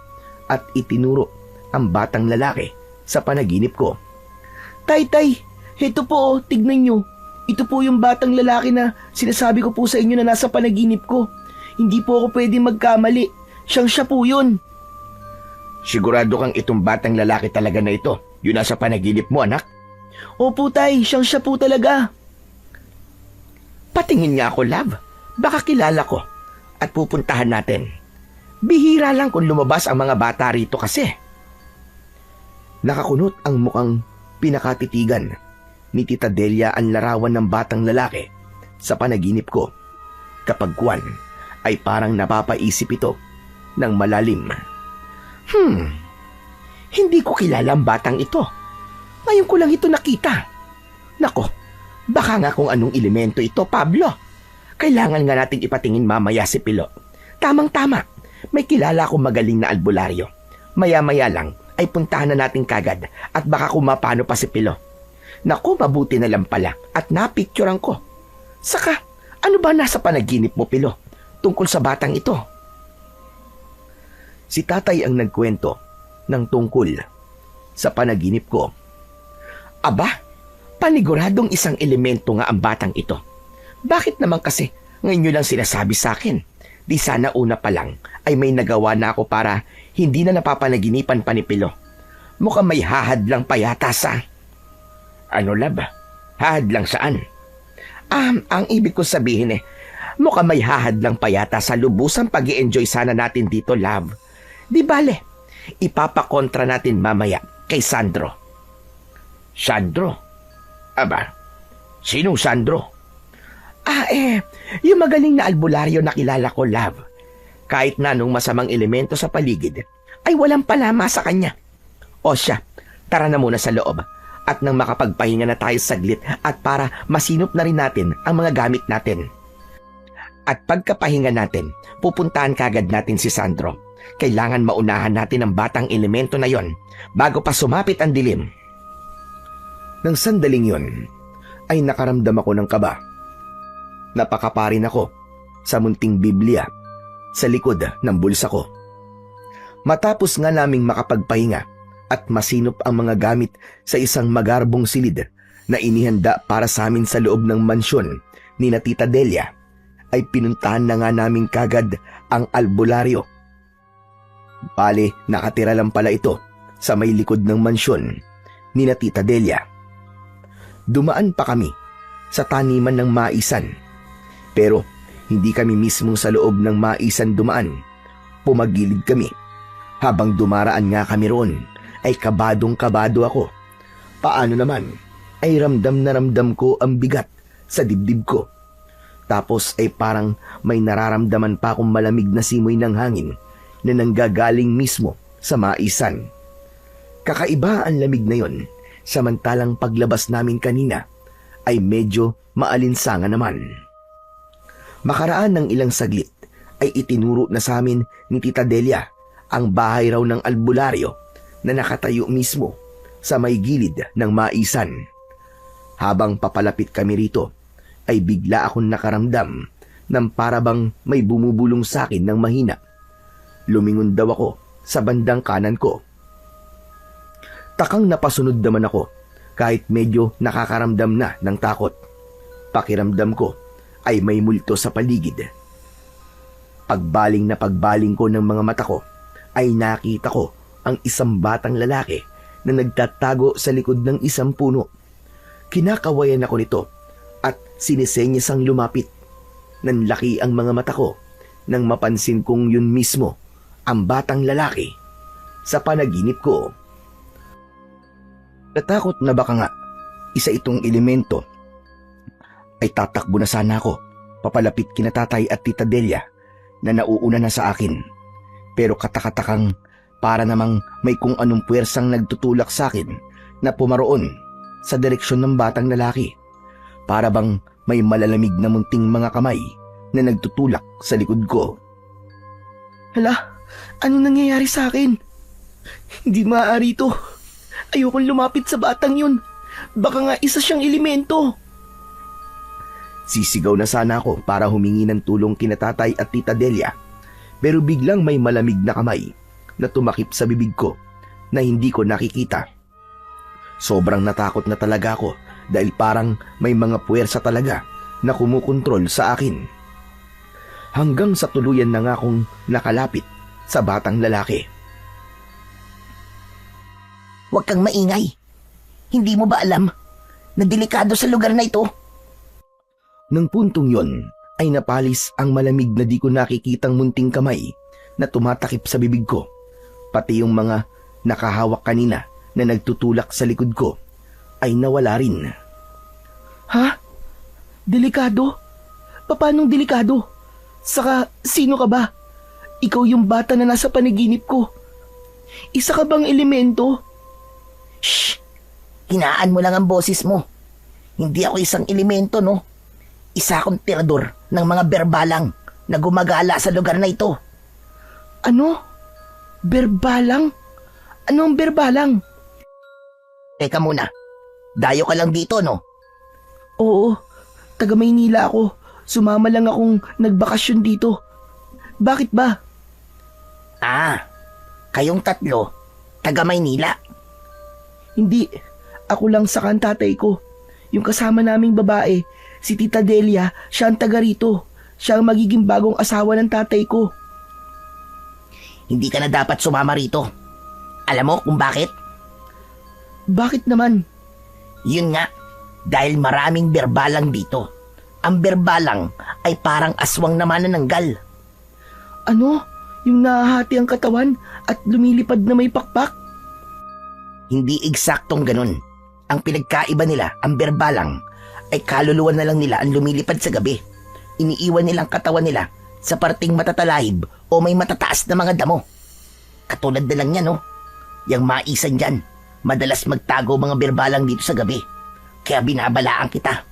at itinuro ang batang lalaki sa panaginip ko. Tay, ito po, tignan nyo. Ito po yung batang lalaki na sinasabi ko po sa inyo na nasa panaginip ko. Hindi po ako pwedeng magkamali. Siya po yun. Sigurado kang itong batang lalaki talaga na ito, yun nasa panaginip mo, anak? Opo, tay, siya po talaga. Patingin nga ako, love. Baka kilala ko at pupuntahan natin. Bihira lang kung lumabas ang mga bata rito kasi. Nakakunot ang mukhang pinakatitigan ni Tita Delia ang larawan ng batang lalaki sa panaginip ko. Kapag kuwan ay parang napapaisip ito ng malalim. Hindi ko kilala ang batang ito. Ngayon ko lang ito nakita. Nako, baka nga kung anong elemento ito, Pablo. Kailangan nga nating ipatingin mamaya si Pilo. Tamang-tama, may kilala akong magaling na albularyo. Maya-maya lang ay puntahan na natin kagad at baka kumapano pa si Pilo. Naku, mabuti na lang pala at napicturean ko. Saka, ano ba nasa panaginip mo, Pilo, tungkol sa batang ito? Si tatay ang nagkwento ng tungkol sa panaginip ko. Paniguradong isang elemento nga ang batang ito. Bakit naman kasi ngayon nyo lang sinasabi sa akin? Di sana una pa lang ay may nagawa na ako para hindi na napapanaginipan pa ni Pilo. Mukhang may hahad lang pa yata sa... Ano lab? Hahad lang saan? Ang ibig ko sabihin mukhang may hahad lang pa yata sa lubusang pag-i-enjoy sana natin dito, love. Di bale, ipapakontra natin mamaya kay Sandro. Sandro? Sinong Sandro? Yung magaling na albularyo na kilala ko, love. Kahit na anong masamang elemento sa paligid, ay walang palama sa kanya. O siya, tara na muna sa loob. At nang makapagpahinga na tayo saglit at para masinop na rin natin ang mga gamit natin. At pagkapahinga natin, pupuntahan kagad natin si Sandro. Kailangan maunahan natin ang batang elemento na yon bago pa sumapit ang dilim. Nang sandaling yon, ay nakaramdam ako ng kaba. Napakaparin ako sa munting Biblia sa likod ng bulsa ko. Matapos nga naming makapagpahinga at masinop ang mga gamit sa isang magarbong silid na inihanda para sa amin sa loob ng mansyon ni na Tita Delia, ay pinuntahan na nga namin kagad ang albularyo. Bale, nakatira lang pala ito sa may likod ng mansyon ni na Tita Delia. Dumaan pa kami sa taniman ng maisan. Pero hindi kami mismong sa loob ng maisan dumaan. Pumagilid kami. Habang dumaraan nga kami roon, ay kabadong-kabado ako. Paano naman ay ramdam na ramdam ko ang bigat sa dibdib ko. Tapos ay parang may nararamdaman pa akong malamig na simoy ng hangin na nanggagaling mismo sa maisan. Kakaiba ang lamig na yon, samantalang paglabas namin kanina ay medyo maalinsangan naman. Makaraan ng ilang saglit ay itinuro na sa amin ni Tita Delia ang bahay raw ng albularyo na nakatayo mismo sa may gilid ng maisan. Habang papalapit kami rito, ay bigla akong nakaramdam ng parabang may bumubulong sa akin ng mahina. Lumingon daw ako sa bandang kanan ko. Takang napasunod naman ako kahit medyo nakakaramdam na ng takot. Pakiramdam ko ay may multo sa paligid. Pagbaling ko ng mga mata ko ay nakita ko ang isang batang lalaki na nagtatago sa likod ng isang puno. Kinakawayan ako nito at sinisenyas ang lumapit. Nanlaki ang mga mata ko nang mapansin kong yun mismo ang batang lalaki sa panaginip ko. Natakot na baka nga isa itong elemento ay tatakbo na sana ako papalapit kina Tatay at Tita Delia na nauuna na sa akin. Pero katakatakang para namang may kung anong puwersang nagtutulak sa akin na pumaroon sa direksyon ng batang lalaki. Para bang may malalamig na munting mga kamay na nagtutulak sa likod ko. Hala, anong nangyayari sa akin? Hindi maaari ito. Ayokong lumapit sa batang yun. Baka nga isa siyang elemento. Sisigaw na sana ako para humingi ng tulong kina Tatay at Tita Delia. Pero biglang may malamig na kamay na tumakip sa bibig ko na hindi ko nakikita. Sobrang natakot na talaga ako dahil parang may mga puwersa talaga na kumukontrol sa akin. Hanggang sa tuluyan na nga akong nakalapit sa batang lalaki. Huwag kang maingay. Hindi mo ba alam na delikado sa lugar na ito? Nang puntong yon ay napalis ang malamig na di ko nakikitang munting kamay na tumatakip sa bibig ko. Pati yung mga nakahawak kanina na nagtutulak sa likod ko ay nawala rin. Ha? Delikado? Paanong delikado? Saka, sino ka ba? Ikaw yung bata na nasa panaginip ko. Isa ka bang elemento? Shh! Hinaan mo lang ang boses mo. Hindi ako isang elemento, no? Isa akong tirador ng mga berbalang na gumagala sa lugar na ito. Ano? Berbalang? Ano ang berbalang? Teka muna, dayo ka lang dito, no? Oo, taga Maynila ako. Sumama lang akong nagbakasyon dito. Bakit ba? Kayong tatlo, taga Maynila. Hindi, ako lang sa tatay ko. Yung kasama naming babae, si Tita Delia, siya ang taga rito. Siya ang magiging bagong asawa ng tatay ko. Hindi ka na dapat sumama rito. Alam mo kung bakit? Bakit naman? Yun nga, dahil maraming berbalang dito. Ang berbalang ay parang aswang na manananggal. Ano? Yung nahahati ang katawan at lumilipad na may pakpak? Hindi eksaktong ganun. Ang pinagkaiba nila, ang berbalang, ay kaluluwa na lang nila ang lumilipad sa gabi. Iniiwan nilang katawan nila sa parting matatalahib o may matataas na mga damo. Katulad na lang yan, no? Yang maisan dyan, madalas magtago mga berbalang dito sa gabi. Kaya binabalaan kita.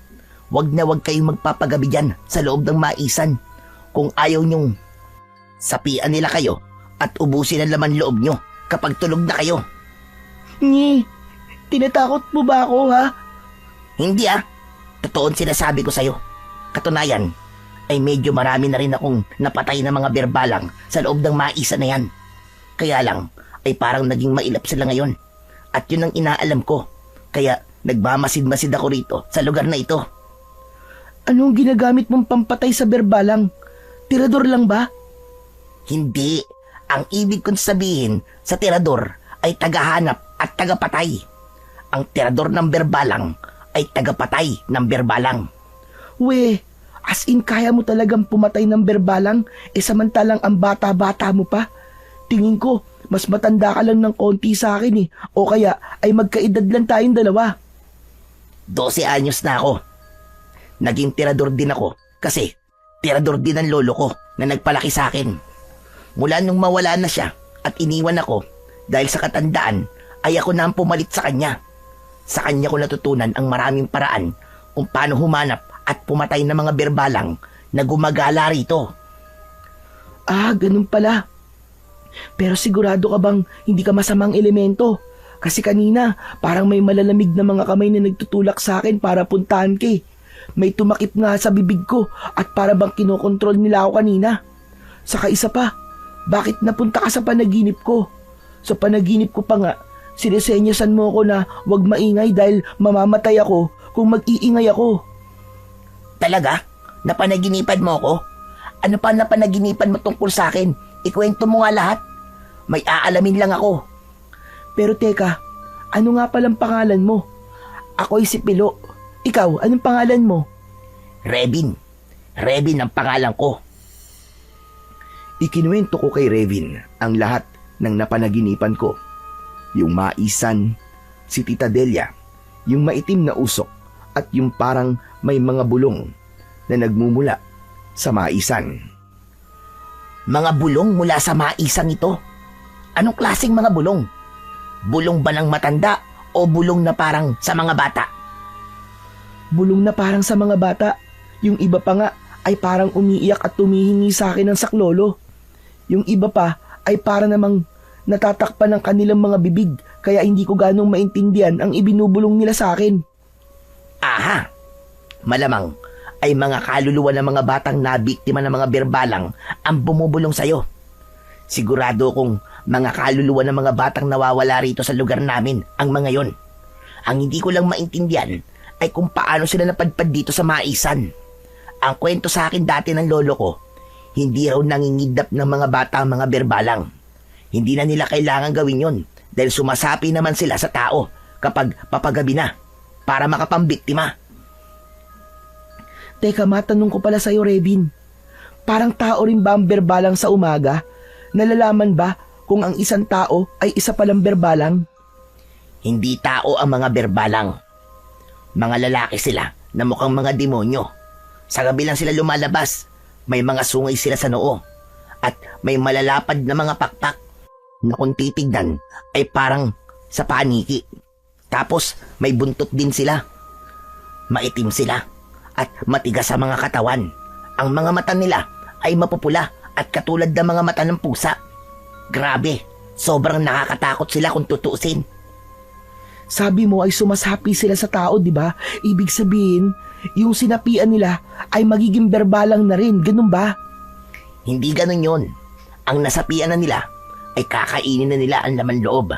Wag na wag kayong magpapagabi dyan sa loob ng maisan. Kung ayaw nyong sapian nila kayo at ubusin ang laman loob nyo kapag tulog na kayo. Ngi, tinatakot mo ba ako, ha? Hindi Totoo ang sinasabi ko sa'yo. Katunayan, ay medyo marami na rin akong napatay na mga berbalang sa loob ng maisa na yan. Kaya lang, ay parang naging mailap sila ngayon. At yun ang inaalam ko. Kaya nagmamasid-masid ako rito sa lugar na ito. Anong ginagamit mong pampatay sa berbalang? Tirador lang ba? Hindi. Ang ibig kong sabihin sa tirador ay tagahanap at tagapatay. Ang tirador ng berbalang ay tagapatay ng berbalang. We, as in kaya mo talagang pumatay ng berbalang samantalang ang bata-bata mo pa? Tingin ko, mas matanda ka lang ng konti sa akin eh. O kaya ay magkaedad lang tayong dalawa. 12 anyos na ako. Naging tirador din ako Kasi, tirador din ang lolo ko na nagpalaki sa akin. Mula nung mawala na siya at iniwan ako dahil sa katandaan, ay ako na ang pumalit sa kanya. Sa kanya ko natutunan ang maraming paraan kung paano humanap at pumatay ng mga berbalang na gumagala rito. Ah, ganun pala. Pero sigurado ka bang hindi ka masamang elemento? Kasi kanina, parang may malalamig na mga kamay na nagtutulak sa akin para puntahan ka eh. May tumakip nga sa bibig ko at para bang kinokontrol nila ako kanina. Saka isa pa, bakit napunta ka sa panaginip ko? Sa panaginip ko pa nga, sinesenyasan mo ako na huwag maingay dahil mamamatay ako kung mag-iingay ako. Talaga? Napanaginipan mo ako? Ano pa napanaginipan mo tungkol sa akin? Ikwento mo nga lahat. May aalamin lang ako. Pero teka, ano nga palang pangalan mo? Ako'y si Pilo. Ikaw, anong pangalan mo? Revin. Revin ang pangalan ko. Ikinuwento ko kay Revin ang lahat ng napanaginipan ko. Yung maisan, si Tita Delia, yung maitim na usok at yung parang may mga bulong na nagmumula sa maisan. Mga bulong mula sa maisang ito? Anong klaseng mga bulong? Bulong ba ng matanda o bulong na parang sa mga bata? Bulong na parang sa mga bata. Yung iba pa nga ay parang umiiyak at tumihingi sa akin ng saklolo. Yung iba pa ay para namang natatakpan ng kanilang mga bibig kaya hindi ko ganong maintindihan ang ibinubulong nila sa akin. Aha! Malamang ay mga kaluluwa ng mga batang nabiktima ng mga berbalang ang bumubulong sa'yo. Sigurado kong mga kaluluwa ng mga batang nawawala rito sa lugar namin ang mga yon. Ang hindi ko lang maintindihan ay kung paano sila napadpad dito sa maisan. Ang kwento sa akin dati ng lolo ko, hindi raw nangingidnap ng mga bata ang mga berbalang. Hindi na nila kailangan gawin yon dahil sumasapi naman sila sa tao kapag papagabi na para makapambiktima. Teka, matanong ko pala sa'yo, Revin. Parang tao rin ba ang berbalang sa umaga? Nalalaman ba kung ang isang tao ay isa palang berbalang? Hindi tao ang mga berbalang. Mga lalaki sila na mukhang mga demonyo. Sa gabi lang sila lumalabas. May mga sungay sila sa noo. At may malalapad na mga pakpak na kung titignan ay parang sa paniki. Tapos may buntot din sila. Maitim sila at matigas sa mga katawan. Ang mga mata nila ay mapupula at katulad ng mga mata ng pusa. Grabe, sobrang nakakatakot sila kung tutuusin. Sabi mo ay sumasapi sila sa tao, di ba? Ibig sabihin, yung sinapian nila ay magiging berbalang na rin, ganun ba? Hindi ganun yon. Ang nasapian na nila ay kakainin na nila ang laman loob.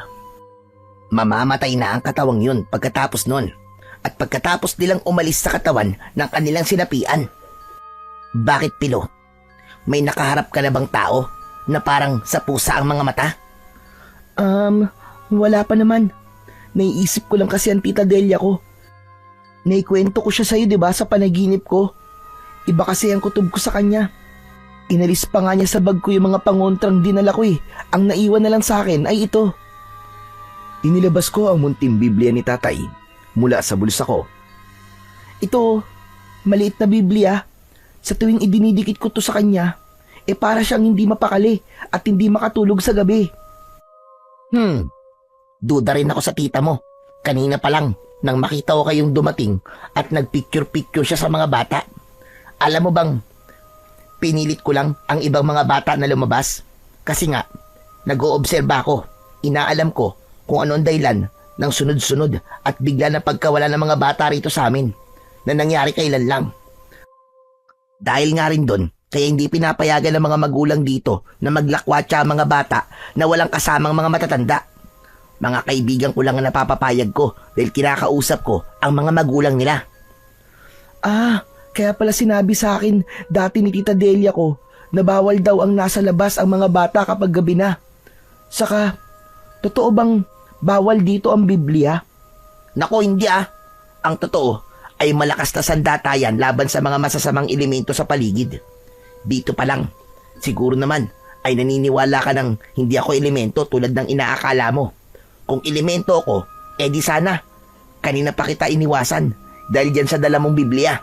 Mamamatay na ang katawang yun pagkatapos nun. At pagkatapos nilang umalis sa katawan ng kanilang sinapian. Bakit, Pilo? May nakaharap ka na bang tao na parang sa pusa ang mga mata? Wala pa naman. Naiisip ko lang kasi ang Tita Delia ko. Naikwento ko siya sa'yo, di ba, sa panaginip ko. Iba kasi ang kutob ko sa kanya. Inalis pa nga niya sa bag ko yung mga pangontrang dinala ko eh. Ang naiwan na lang sa akin ay ito. Inilabas ko ang munting Biblia ni tatay mula sa bulsa ko. Ito, maliit na Biblia. Sa tuwing idinidikit ko to sa kanya, para siyang hindi mapakali at hindi makatulog sa gabi. Duda rin ako sa tita mo. Kanina pa lang, nang makita ko kayong dumating at nagpicture-picture siya sa mga bata. Alam mo bang, pinilit ko lang ang ibang mga bata na lumabas. Kasi nga, nag-oobserba ako. Inaalam ko kung ano ang dahilan ng sunod-sunod at bigla na pagkawala ng mga bata rito sa amin na nangyari kailan lang. Dahil nga rin doon, kaya hindi pinapayagan ng mga magulang dito na maglakwatsa ang mga bata na walang kasamang mga matatanda. Mga kaibigan ko lang ang napapapayag ko dahil kinakausap ko ang mga magulang nila. Kaya pala sinabi sa akin dati ni Tita Delia ko na bawal daw ang nasa labas ang mga bata kapag gabi na. Saka, totoo bang bawal dito ang Biblia? Nako, hindi Ang totoo ay malakas na sandatayan laban sa mga masasamang elemento sa paligid. Dito pa lang, siguro naman ay naniniwala ka ng hindi ako elemento tulad ng inaakala mo. Kung elemento ako, di sana. Kanina pa kita iniwasan dahil dyan sa dala mong Biblia.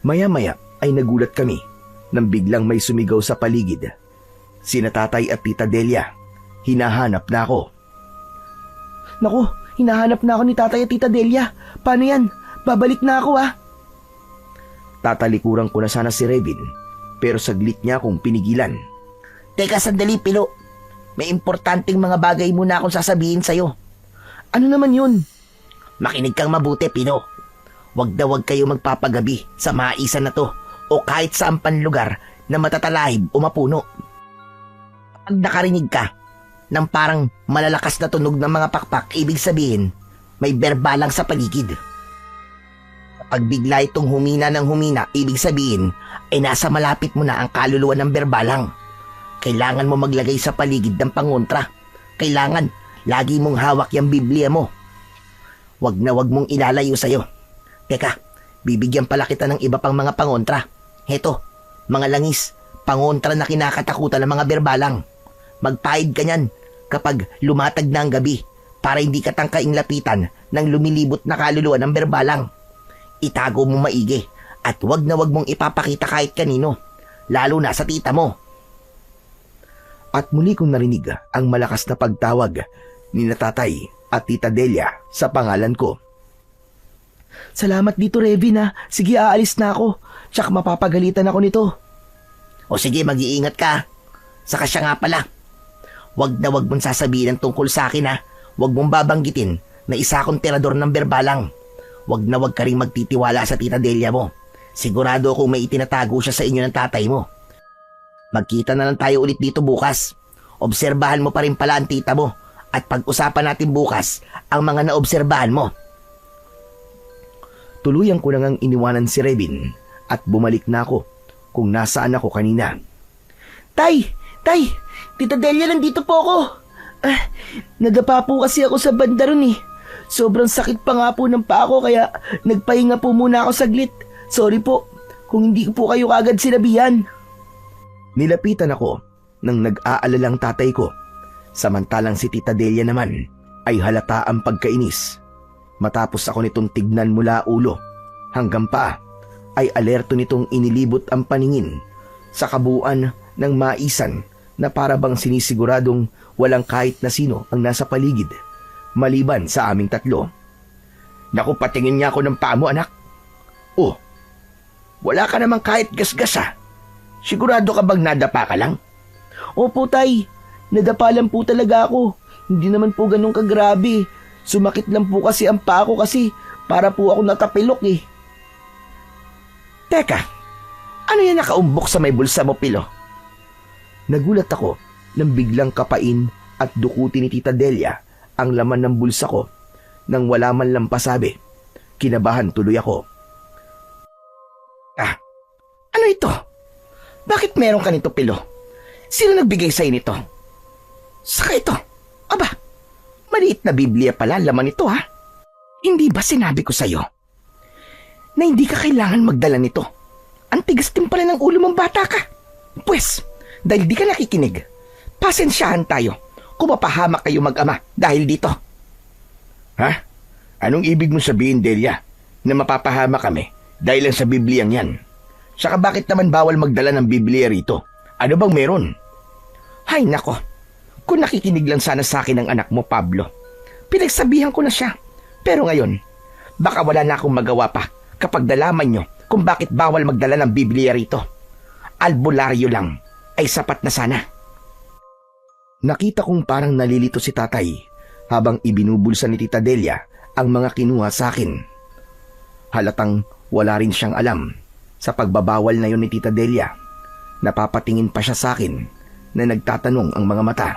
Maya-maya ay nagulat kami nang biglang may sumigaw sa paligid. Sina tatay at tita Delia. Hinahanap na ako. Naku, hinahanap na ako ni tatay at tita Delia. Paano yan? Babalik na ako Tatalikuran ko na sana si Revin, pero saglit niya akong pinigilan. Teka sandali, Pilo. May importanteng mga bagay muna akong sasabihin sa'yo. Ano naman yun? Makinig kang mabuti, Pino. Huwag na huwag kayo magpapagabi sa maisan na to o kahit saan pan lugar na matatalahib o mapuno. Pag nakarinig ka ng parang malalakas na tunog ng mga pakpak, ibig sabihin may berbalang sa paligid. Kapag bigla itong humina ng humina, ibig sabihin ay nasa malapit mo na ang kaluluwa ng berbalang. Kailangan mo maglagay sa paligid ng pangontra. Kailangan lagi mong hawak yung Biblia mo. Wag na wag mong ilalayo sa'yo. Teka, bibigyan pala kita ng iba pang mga pangontra. Heto, mga langis, pangontra na kinakatakutan ng mga berbalang. Magpaid ka niyan kapag lumatag na ang gabi para hindi ka tangkaing lapitan ng lumilibot na kaluluwa ng berbalang. Itago mo maigi at wag na wag mong ipapakita kahit kanino, lalo na sa tita mo. At muli kong narinig ang malakas na pagtawag ni na tatay at tita Delia sa pangalan ko. Salamat dito, Revin Sige, aalis na ako. Tsaka mapapagalitan ako nito. O sige, mag-iingat ka. Saka siya nga pala. Wag na wag mong sasabihin ang tungkol sa akin Wag mong babanggitin na isa akong tirador ng berbalang. Wag na wag ka rin magtitiwala sa tita Delia mo. Sigurado akong may itinatago siya sa inyo ng tatay mo. Magkita na lang tayo ulit dito bukas. Obserbahan mo pa rin pala ang tita mo at pag-usapan natin bukas ang mga naobserbahan mo. Tuluyan ko na ngang iniwanan si Revin at bumalik na ako kung nasaan ako kanina. Tay! Tita Delia, nandito po ako. Nadapa po kasi ako sa banda ron Sobrang sakit pa nga po ng paa ko kaya nagpahinga po muna ako saglit. Sorry po kung hindi ko po kayo kagad sinabihan. Nilapitan ako ng nag-aalalang tatay ko. Samantalang si tita Delia naman ay halata ang pagkainis. Matapos ako nitong tignan mula ulo hanggang paa, ay alerto nitong inilibot ang paningin sa kabuuan ng maisan na para bang sinisiguradong walang kahit na sino ang nasa paligid maliban sa aming tatlo. Naku, patingin niya ako ng paa mo, anak. Oh, wala ka namang kahit gasgas Sigurado ka bang nadapa ka lang? Opo, tay. Nadapa lang po talaga ako. Hindi naman po ganun kagrabe. Sumakit lang po kasi ang paa ko kasi para po ako natapilok Teka, ano yan nakaumbok sa may bulsa mo, Pilo? Nagulat ako nang biglang kapain at dukutin ni tita Delia ang laman ng bulsa ko nang wala man lang pasabi. Kinabahan tuloy ako. Ano ito? Bakit meron ka nito, Pilo? Sino nagbigay sa'yo nito? Saka ito, aba, maliit na Biblia pala laman nito Hindi ba sinabi ko sa'yo na hindi ka kailangan magdala nito? Ang tigas din pala ng ulo mong bata ka. Pwes, dahil di ka nakikinig, pasensyahan tayo kung mapahamak kayo mag-ama dahil dito. Anong ibig mo sabihin, Delia, na mapapahama kami dahil lang sa Bibliang yan? Saka bakit naman bawal magdala ng Biblia rito? Ano bang meron? Hay nako, kung nakikinig lang sana sa akin ang anak mo, Pablo. Pinagsabihan ko na siya. Pero ngayon, baka wala na akong magawa pa kapag nalaman nyo kung bakit bawal magdala ng Biblia rito. Albularyo lang ay sapat na sana. Nakita kong parang nalilito si tatay habang ibinubulsa ni tita Delia ang mga kinuha sa akin. Halatang wala rin siyang alam sa pagbabawal na yon ni tita Delia. Napapatingin pa siya sa akin na nagtatanong ang mga mata.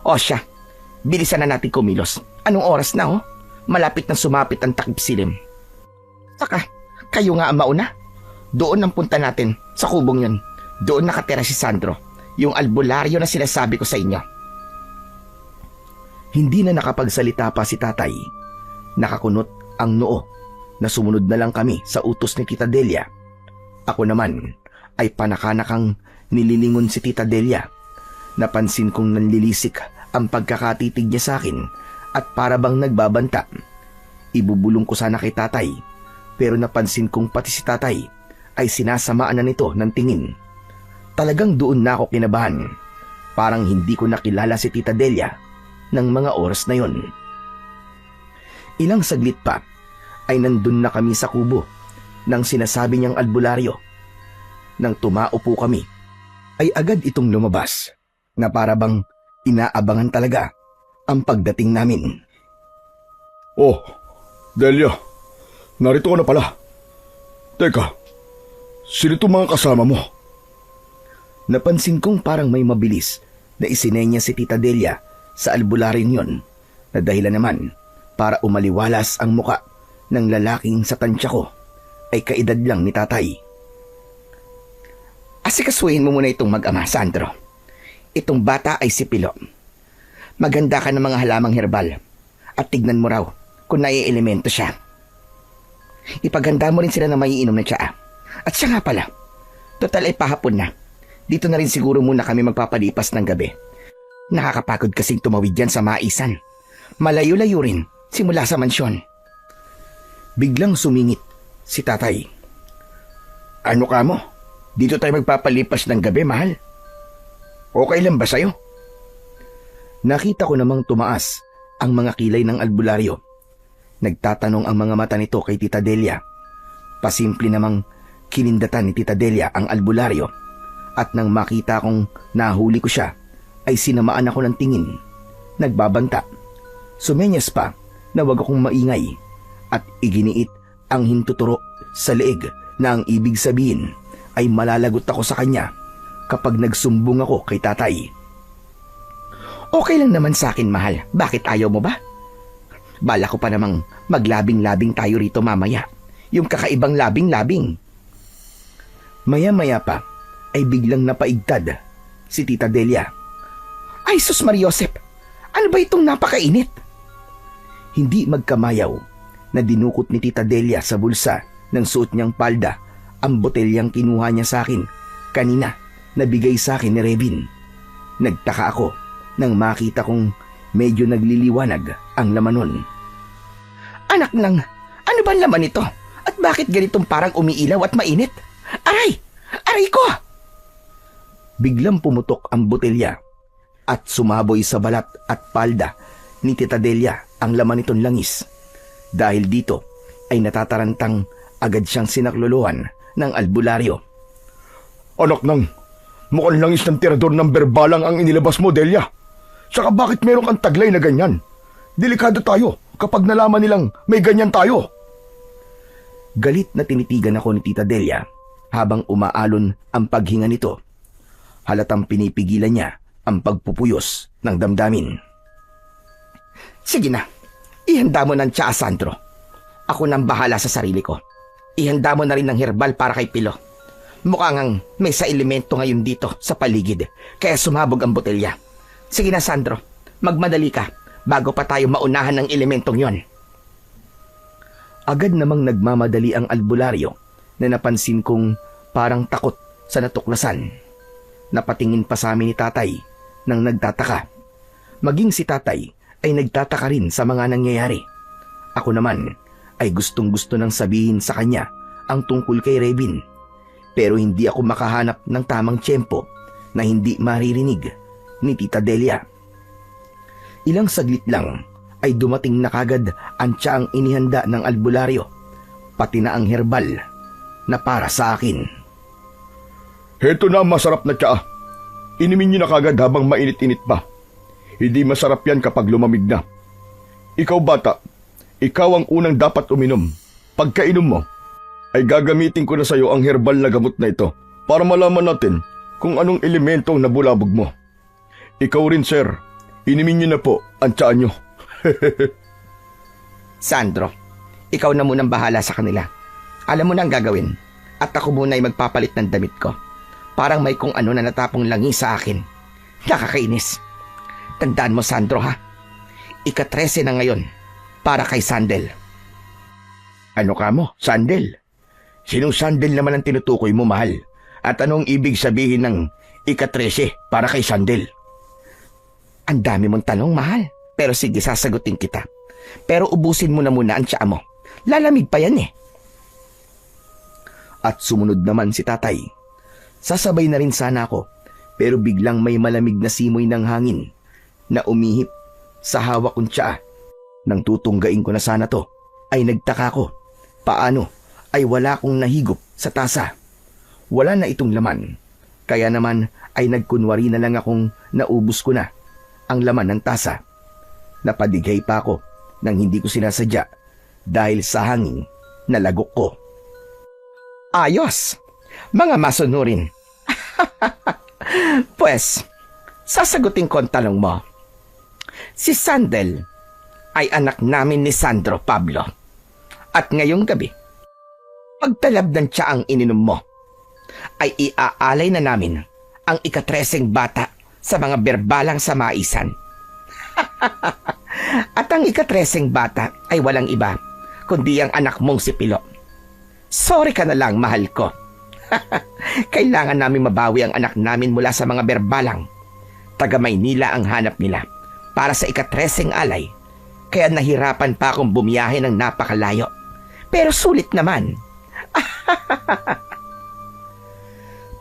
O siya, bilisan na natin kumilos. Anong oras na Malapit na sumapit ang takip silim. Saka, kayo nga ang mauna. Doon ang punta natin sa kubong yon. Doon nakatira si Sandro, yung albularyo na sinasabi ko sa inyo. Hindi na nakapagsalita pa si tatay. Nakakunot ang noo na sumunod na lang kami sa utos ni tita Delia. Ako naman ay panakanakang nililingon si tita Delia. Napansin kong nanlilisik ang pagkakatitig niya sa akin at para bang nagbabanta. Ibubulong ko sana kay tatay pero napansin kong pati si tatay ay sinasamaan na nito ng tingin. Talagang doon na ako kinabahan. Parang hindi ko nakilala si Tita Delia ng mga oras na yon. Ilang saglit pa ay nandun na kami sa kubo ng sinasabi niyang albularyo. Nang tumaupo kami, ay agad itong lumabas na para bang inaabangan talaga ang pagdating namin. Oh, Delia, narito ka na pala. Teka, sino itong mga kasama mo? Napansin kong parang may mabilis na isinenya si Tita Delia sa albularyo yon na dahilan naman para umaliwalas ang muka ng lalaking sa tansya ko ay kaedad lang ni tatay. Asikasuhin mo muna itong mag-ama, Sandro. Itong bata ay si Pilo. Maganda ka ng mga halamang herbal at tignan mo raw kung nai-elemento siya. Ipaganda mo rin sila na maiinom na tsaa. At siya nga pala, total ay pahapon na. Dito na rin siguro muna kami magpapalipas ng gabi. Nakakapagod kasing tumawid yan sa maisan. Malayo-layo rin simula sa mansyon. Biglang sumingit si tatay. Ano ka mo? Dito tayo magpapalipas ng gabi, mahal. Okay lang ba sa'yo? Nakita ko namang tumaas ang mga kilay ng albularyo. Nagtatanong ang mga mata nito kay Tita Delia. Pasimple namang kinindatan ni Tita Delia ang albularyo at nang makita kong nahuli ko siya ay sinamaan ako ng tingin. Nagbabanta. Sumenyas pa na wag akong maingay at iginiit ang hintuturo sa leeg na ang ibig sabihin ay malalagot ako sa kanya kapag nagsumbong ako kay tatay. Okay lang naman sa akin, mahal. Bakit ayaw mo ba? Bala ko pa namang maglabing-labing tayo rito mamaya. Yung kakaibang labing-labing. Maya-maya pa ay biglang napaigtad si Tita Delia. Ay, sus Mariosep! Ano ba itong napakainit? Hindi magkamayaw na dinukot ni Tita Delia sa bulsa ng suot niyang palda ang botelyang kinuha niya sa akin kanina na bigay sa akin ni Revin. Nagtaka ako nang makita kong medyo nagliliwanag ang laman nun. Anak nang, ano ba ang laman nito? At bakit ganitong parang umiilaw at mainit? Aray! Aray ko! Biglang pumutok ang botelya at sumaboy sa balat at palda ni Tita Delia ang laman nitong langis. Dahil dito ay natatarantang agad siyang sinakluluhan ng albularyo. Anak nang, mukhang langis ng tirador ng berbalang ang inilabas mo, Delia. Saka bakit meron kang taglay na ganyan? Delikado tayo kapag nalaman nilang may ganyan tayo. Galit na tinitigan ako ni Tita Delia habang umaalon ang paghinga nito. Halatang pinipigilan niya ang pagpupuyos ng damdamin. Sige na, ihanda mo ng tsaa, Sandro. Ako nang bahala sa sarili ko. Ihanda mo na rin ng herbal para kay Pilo. Mukhang may sa elemento ngayon dito sa paligid, kaya sumabog ang botelya. Sige na, Sandro, magmadali ka bago pa tayo maunahan ng elementong yon. Agad namang nagmamadali ang albularyo na napansin kong parang takot sa natuklasan. Napatingin pa sa amin ni tatay nang nagtataka. Maging si tatay ay nagtataka rin sa mga nangyayari. Ako naman ay gustong-gusto nang sabihin sa kanya ang tungkol kay Revin. Pero hindi ako makahanap ng tamang tiyempo na hindi maririnig ni Tita Delia. Ilang saglit lang ay dumating na kagad ang tsaang inihanda ng albularyo, pati na ang herbal na para sa akin. Heto na ang masarap na tsaa. Inumin niyo na kagad habang mainit-init pa. Hindi masarap yan kapag lumamig na. Ikaw bata, ikaw ang unang dapat uminom. Pagkainom mo, ay gagamitin ko na sa iyo ang herbal na gamot na ito para malaman natin kung anong elemento ang nabulabog mo. Ikaw rin, sir. Inumin niyo na po ang tsaa niyo. Sandro, ikaw na munang bahala sa kanila. Alam mo na ang gagawin at ako muna ay magpapalit ng damit ko. Parang may kung ano na natapong langi sa akin. Nakakainis. Tandaan mo, Sandro, ha? Ika-13 na ngayon para kay Sandel. Ano ka mo, Sandel? Sinong Sandel naman ang tinutukoy mo, mahal? At anong ibig sabihin ng ika-13 para kay Sandel? Ang dami mong tanong, mahal. Pero sige, sasagutin kita. Pero ubusin mo na muna ang tsaa mo. Lalamig pa yan eh. At sumunod naman si tatay. Sasabay na rin sana ako, pero biglang may malamig na simoy ng hangin na umihip sa hawak kong tsaa. Nang tutunggain ko na sana to, ay nagtaka ko. Paano ay wala kong nahigop sa tasa? Wala na itong laman. Kaya naman ay nagkunwari na lang akong naubos ko na ang laman ng tasa. Napadigay pa ako nang hindi ko sinasadya dahil sa hangin na lagok ko. Ayos! Mga masunurin. Pues, sasagutin ko ang tanong mo. Si Sandel ay anak namin ni Sandro Pablo. At ngayong gabi, pagtalab ng tsaang ininom mo, ay iaalay na namin ang ikatreseng bata sa mga berbalang sa maisan. At ang ikatreseng bata ay walang iba, kundi ang anak mong si Pilo. Sorry ka na lang, mahal ko. Kailangan namin mabawi ang anak namin mula sa mga berbalang. Taga Maynila ang hanap nila para sa ikatreseng alay. Kaya nahirapan pa akong bumiyahe ng napakalayo. Pero sulit naman.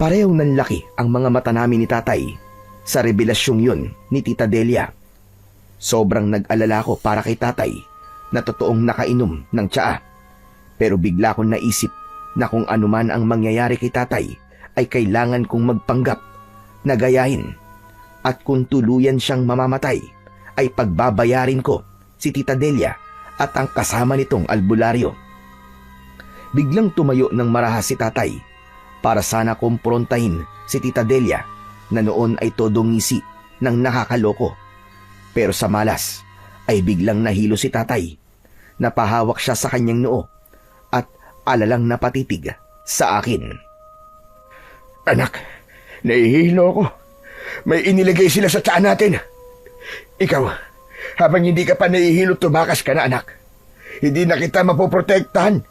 Parehong nanlaki ang mga mata namin ni tatay sa revelasyong yun ni Tita Delia. Sobrang nag-alala ko para kay tatay na totoong nakainom ng tsaa. Pero bigla kong naisip na kung anuman ang mangyayari kay tatay ay kailangan kong magpanggap na gayahin. At kung tuluyan siyang mamamatay ay pagbabayarin ko si Tita Delia at ang kasama nitong albularyo. Biglang tumayo ng marahas si tatay para sana kumprontahin si Tita Delia na noon ay todo ngisi ng nakakaloko. Pero sa malas ay biglang nahilo si tatay. Napahawak siya sa kanyang noo at alalang napatitig sa akin. Anak, nahihilo ako. May inilagay sila sa tiyan natin. Ikaw, habang hindi ka pa nahihilo, tumakas ka na, anak. Hindi na kita mapoprotektahan.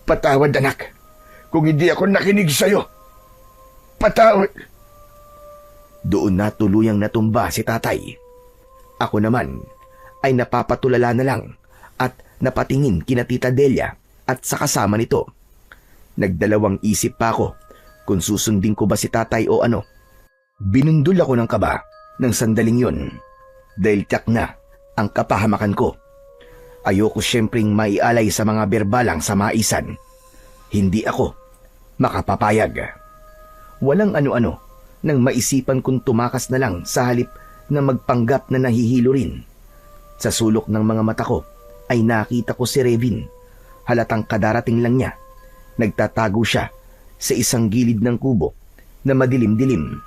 Patawad, anak, kung hindi ako nakinig sa'yo. Patawad. Doon na tuluyang natumba si tatay. Ako naman ay napapatulala na lang at napatingin kina Tita Delia at sa kasama nito. Nagdalawang isip pa ako kung susundin ko ba si tatay o ano. Binundol ako ng kaba ng sandaling yun dahil tiyak na ang kapahamakan ko. Ayoko siyempreng maialay sa mga berbalang sa maisan. Hindi ako makapapayag. Walang ano-ano nang maisipan kong tumakas na lang sa halip na magpanggap na nahihilo rin. Sa sulok ng mga mata ko ay nakita ko si Revin. Halatang kadarating lang niya. Nagtatago siya sa isang gilid ng kubo na madilim-dilim.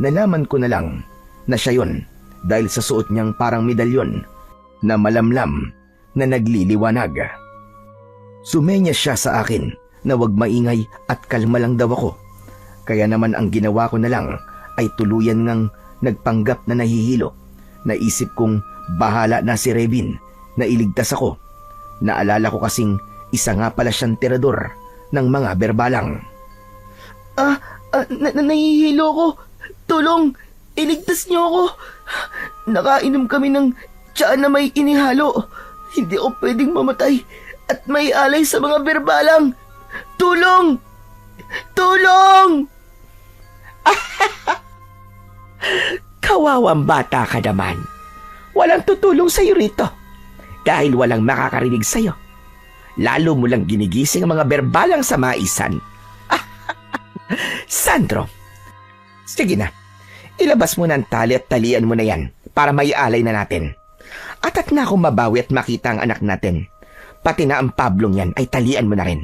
Nalaman ko na lang na siya yon dahil sa suot niyang parang medalyon na malamlam na nagliliwanag. Sumenya siya sa akin na wag maingay at kalma lang daw ako. Kaya naman ang ginawa ko na lang ay tuluyan ngang nagpanggap na nahihilo. Naisip kong bahala na si Revin na iligtas ako. Naalala ko kasing isa nga pala siyang tirador ng mga berbalang. Nahihilo ko. Tulong! Iligtas niyo ako. Nakainom kami ng tsaa na may inihalo. Hindi ako pwedeng mamatay at may alay sa mga berbalang. Tulong! Tulong! Kawawang bata ka naman. Walang tutulong sa'yo rito dahil walang makakarinig sa'yo. Lalo mo lang ginigising ang mga berbalang sa maisan. Sandro, sige na. Ilabas mo na ang tali at talian mo na yan para maialay na natin. At na akong mabawi at makita ang anak natin. Pati na ang Pablong yan ay talian mo na rin.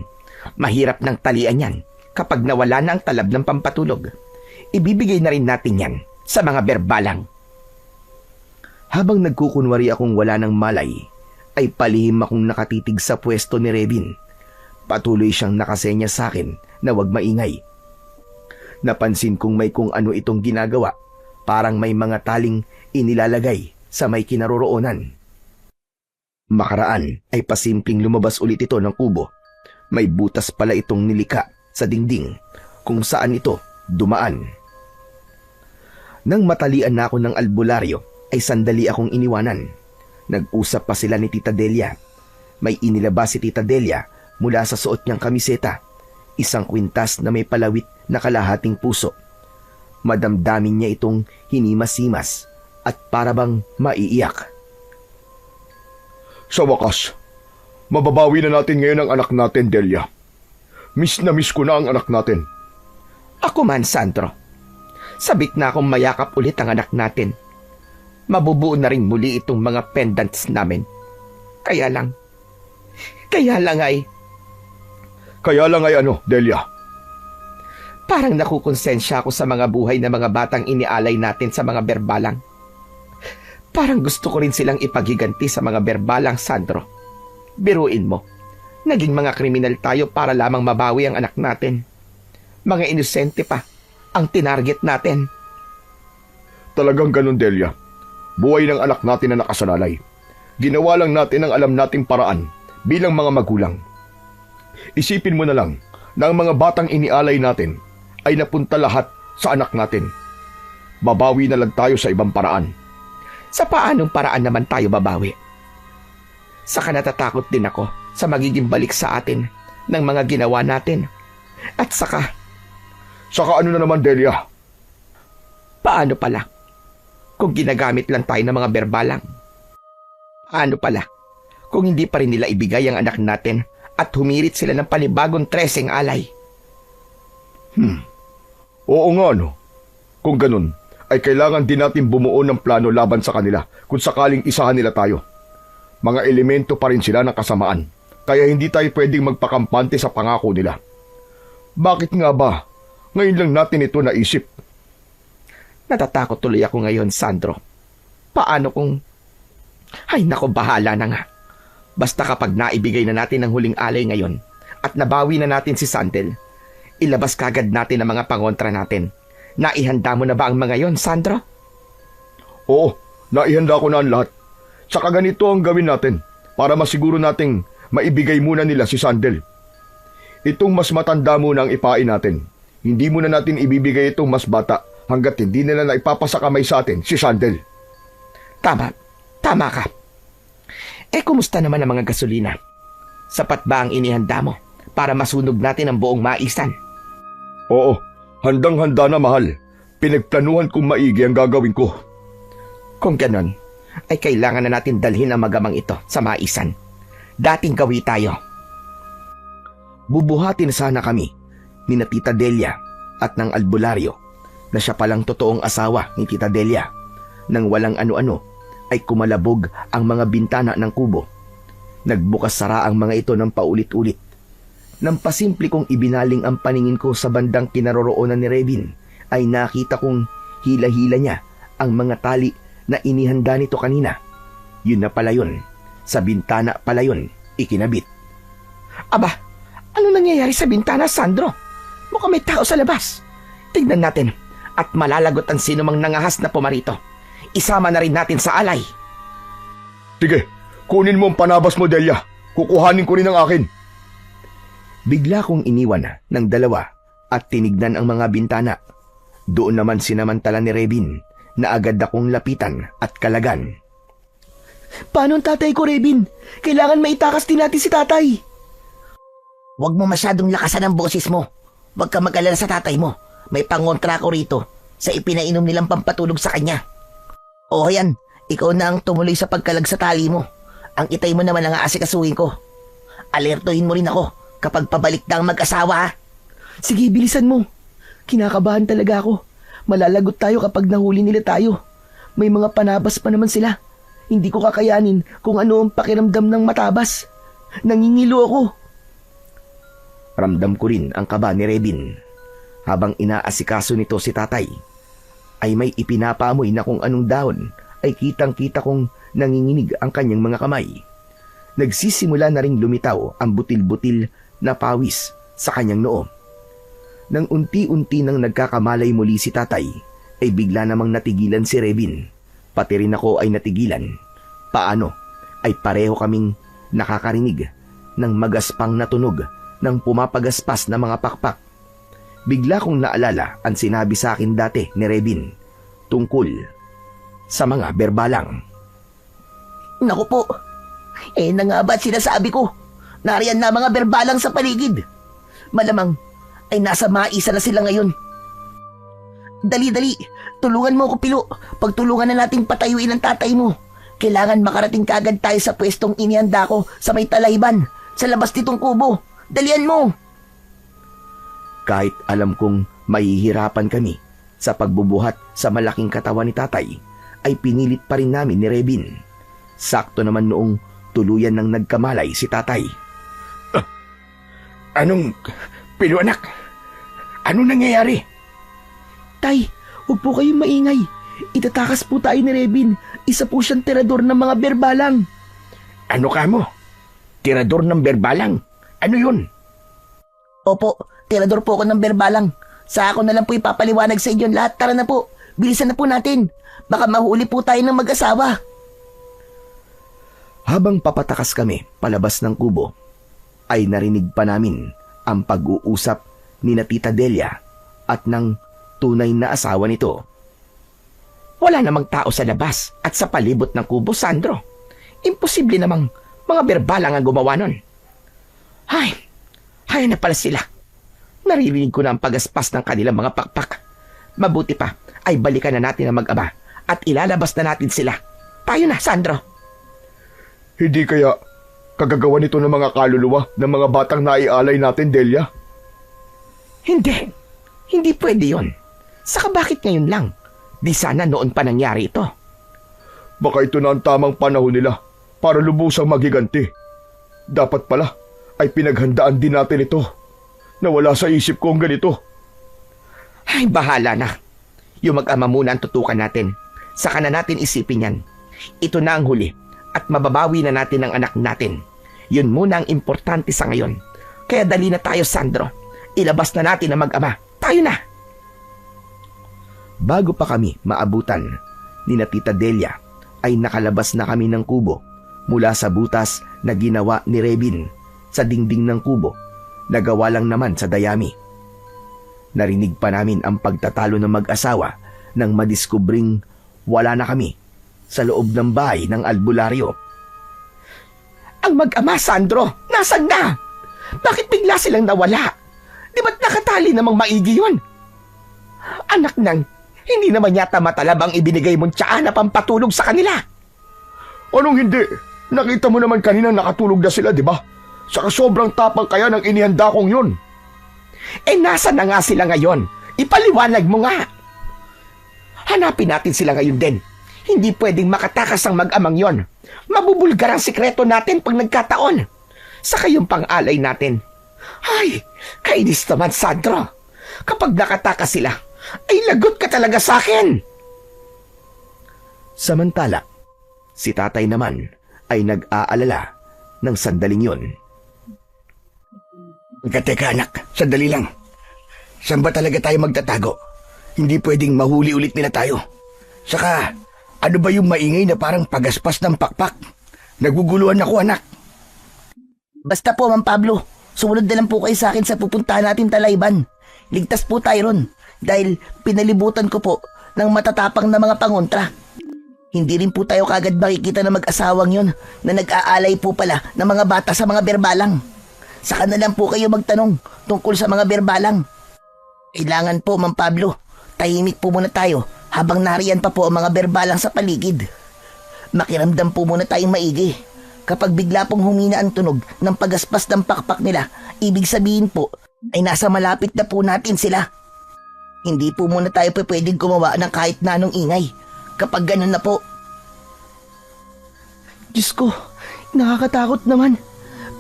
Mahirap ng talian yan kapag nawala na ang talab ng pampatulog. Ibibigay na rin natin yan sa mga berbalang. Habang nagkukunwari akong wala ng malay, ay palihim akong nakatitig sa pwesto ni Revin. Patuloy siyang nakasenya sa akin na wag maingay. Napansin kong may kung ano itong ginagawa, parang may mga taling inilalagay sa may kinaroroonan. Makaraan ay pasimpleng lumabas ulit ito ng kubo. May butas pala itong nilika sa dingding kung saan ito dumaan. Nang matalian na ako ng albularyo ay sandali akong iniwanan. Nag-usap pa sila ni Tita Delia. May inilabas si Tita Delia mula sa suot niyang kamiseta. Isang kwintas na may palawit na kalahating puso. Madamdamin niya itong hinimas-himas at parabang maiiyak. Sa wakas, mababawi na natin ngayon ang anak natin, Delia. Miss na miss ko na ang anak natin. Ako man, Sandro. Sabik na akong mayakap ulit ang anak natin. Mabubuo na rin muli itong mga pendants namin. Kaya lang ay Kaya lang ay ano, Delia? parang nakukonsensya ako sa mga buhay na mga batang inialay natin sa mga berbalang. Parang gusto ko rin silang ipagiganti sa mga berbalang, Sandro. Biruin mo, naging mga kriminal tayo para lamang mabawi ang anak natin. Mga inosente pa ang tinarget natin. Talagang ganun, Delia. Buhay ng anak natin na nakasalalay. Ginawa lang natin ang alam nating paraan bilang mga magulang. Isipin mo na lang na ang mga batang inialay natin ay napunta lahat sa anak natin. Babawi na lang tayo sa ibang paraan. Sa paanong paraan naman tayo babawi? Saka natatakot din ako sa magiging balik sa atin ng mga ginawa natin. At saka, Saka ano na naman, Delia? paano pala kung ginagamit lang tayo ng mga berbalang? Paano pala kung hindi pa rin nila ibigay ang anak natin at humirit sila ng panibagong treseng alay? Oo nga, no. Kung ganun, ay kailangan din natin bumuo ng plano laban sa kanila kung sakaling isahan nila tayo. Mga elemento pa rin sila ng kasamaan, kaya hindi tayo pwedeng magpakampante sa pangako nila. Bakit nga ba? Ngayon lang natin ito naisip. Natatakot tuloy ako ngayon, Sandro. Paano kung... Ay nako, bahala na nga. Basta kapag naibigay na natin ang huling alay ngayon at nabawi na natin si Sandel, ilabas kagad natin ang mga pangontra natin. Naihanda mo na ba ang mga yon, Sandro? Oo, naihanda ko na ang lahat. Saka ganito ang gawin natin para masiguro nating maibigay muna nila si Sandel. Itong mas matanda muna ang ipain natin. Hindi muna natin ibibigay itong mas bata hanggat hindi nila na ipapasakamay sa atin si Sandel. Tama ka. Kumusta naman ang mga gasolina? Sapat ba ang inihanda mo para masunog natin ang buong maisan? Oo, handang-handa na, mahal. Pinagplanuhan kong maigi ang gagawin ko. Kung ganon, ay kailangan na natin dalhin ang magamang ito sa maisan. Dating gawi tayo. Bubuhatin sana kami ni na Tita Delia at ng albularyo na siya palang totoong asawa ni Tita Delia. Nang walang ano-ano ay kumalabog ang mga bintana ng kubo. Nagbukas sara ang mga ito ng paulit-ulit. Nang pasimple kong ibinaling ang paningin ko sa bandang kinaroroonan ni Revin, ay nakita kong hila-hila niya ang mga tali na inihanda nito kanina. Yun na pala yun. Sa bintana pala yun, ikinabit. Aba, ano nangyayari sa bintana, Sandro? Mukhang may tao sa labas. Tignan natin at malalagot ang sinumang nangahas na pumarito. Isama na rin natin sa alay. Sige, kunin mo ang panabas mo, Delia. Kukuhanin ko rin ang akin. Bigla kong iniwan ng dalawa at tinignan ang mga bintana. Doon naman sinamantala ni Revin na agad akong lapitan at kalagan. Paano ang tatay ko, Revin? Kailangan maitakas din natin si tatay. Huwag mo masyadong lakasan ang boses mo. Huwag ka mag-alala sa tatay mo. May pangontra ko rito sa ipinainom nilang pampatulog sa kanya. O yan, ikaw na ang tumuloy sa pagkalag sa tali mo. Ang itay mo naman ang aasikasuhin ko. Alertuhin mo rin ako kapag pabalik na ang mag-asawa, ha? Sige, bilisan mo. Kinakabahan talaga ako. Malalagot tayo kapag nahuli nila tayo. May mga panabas pa naman sila. Hindi ko kakayanin kung ano ang pakiramdam ng matabas. Nangingilo ako. Ramdam ko rin ang kaba ni Revin. Habang inaasikaso nito si tatay, ay may ipinapaamoy na kung anong dahon ay kitang-kita kong nanginginig ang kanyang mga kamay. Nagsisimula na ring lumitaw ang butil-butil na pawis sa kanyang noo. Nang unti-unti nang nagkakamalay muli si tatay, ay bigla namang natigilan si Revin. Pati rin ako ay natigilan. Paano ay pareho kaming nakakarinig ng magaspang na tunog ng pumapagaspas na mga pakpak. Bigla kong naalala ang sinabi sa akin dati ni Revin tungkol sa mga berbalang. Naku po, na nga ba't sinasabi ko? Nariyan na mga berbalang sa paligid. Malamang ay nasa maisa na sila ngayon. Dali-dali, tulungan mo ako, Pilo. Pagtulungan na nating patayuin ang tatay mo. Kailangan makarating kaagad tayo sa pwestong inihanda ko sa may talayban, sa labas nitong kubo. Dalian mo! Kahit alam kong mahihirapan kami sa pagbubuhat sa malaking katawan ni tatay, ay pinilit pa rin namin ni Rebin. Sakto naman noong tuluyan ng nagkamalay si tatay. Anong... Pilo anak? Anong nangyayari? Tay, huwag po kayong maingay. Itatakas po tayo ni Rebin. Isa po siyang tirador ng mga berbalang. Ano ka mo? Tirador ng berbalang? Ano yun? Opo, tirador po ako ng berbalang. Sa ako na lang po ipapaliwanag sa inyo lahat. Tara na po, bilisan na po natin. Baka mahuli po tayo ng mag-asawa. Habang papatakas kami palabas ng kubo, ay narinig pa namin ang pag-uusap ni na Tita Delia at ng tunay na asawa nito. Wala namang tao sa labas at sa palibot ng kubo, Sandro. Imposible namang mga berbalang ang gumawa nun. Hay na pala sila. Naririnig ko na ang pagaspas ng kanilang mga pakpak. Mabuti pa ay balikan na natin ang mag-ama at ilalabas na natin sila. Tayo na, Sandro. Hindi kaya kagagawa nito ng mga kaluluwa ng mga batang naialay natin, Delia? Hindi pwede yon. Saka bakit ngayon lang? Di sana noon pa nangyari ito. Baka ito na ang tamang panahon nila para lubusang magiganti. Dapat pala ay pinaghandaan din natin ito. Nawala sa isip ko ang ganito. Ay, bahala na. Yung mag-ama muna ang tutukan natin. Saka na natin isipin yan. Ito na ang huli at mababawi na natin ang anak natin. Yun muna ang importante sa ngayon. Kaya dali na tayo, Sandro. Ilabas na natin ang mag-ama. Tayo na! Bago pa kami maabutan ni na Tita Delia, ay nakalabas na kami ng kubo mula sa butas na ginawa ni Rebin sa dingding ng kubo na gawa lang naman sa dayami. Narinig pa namin ang pagtatalo ng mag-asawa nang madiskubring wala na kami sa loob ng bahay ng albularyo. Ang mag-ama, Sandro, nasaan na? Bakit bigla silang nawala? Di ba't nakatali namang maigi yun? Anak nang, hindi naman yata matalab ang ibinigay mong tiyaan na pampatulog sa kanila. Anong hindi? Nakita mo naman kanina nakatulog na sila, di ba? Saka sobrang tapang kaya ng inihanda kong yun. Nasa na nga sila ngayon? Ipaliwanag mo nga. Hanapin natin sila ngayon din. Hindi pwedeng makatakas ang mag-amang yon. Mabubulgar ang sikreto natin pag nagkataon. Saka yung pang-alay natin. Ay, kainis naman, Sandro. Kapag nakatakas sila, ay lagot ka talaga sa akin. Samantala, si tatay naman ay nag-aalala ng sandaling yon. Teka anak, sandali lang. Saan ba talaga tayo magtatago? Hindi pwedeng mahuli ulit nila tayo. Saka, ano ba yung maingay na parang pagaspas ng pakpak? Naguguluhan ako, anak. Basta po, Ma'am Pablo. Sumunod na lang po kayo sa akin sa pupuntahan natin talayban. Ligtas po tayo ron dahil pinalibutan ko po ng matatapang na mga pangontra. Hindi rin po tayo kagad makikita na mag-asawang yon na nag-aalay po pala ng mga bata sa mga berbalang. Saka na lang po kayo magtanong tungkol sa mga berbalang. Kailangan po, Ma'am Pablo, tahimik po muna tayo habang nariyan pa po ang mga berbalang sa paligid. Makiramdam po muna tayong maigi. Kapag bigla pong humina ang tunog ng pagaspas ng pakpak nila, ibig sabihin po ay nasa malapit na po natin sila. Hindi po muna tayo pwedeng gumawa ng kahit na anong ingay. Kapag ganun na po. Diyos ko, nakakatakot naman.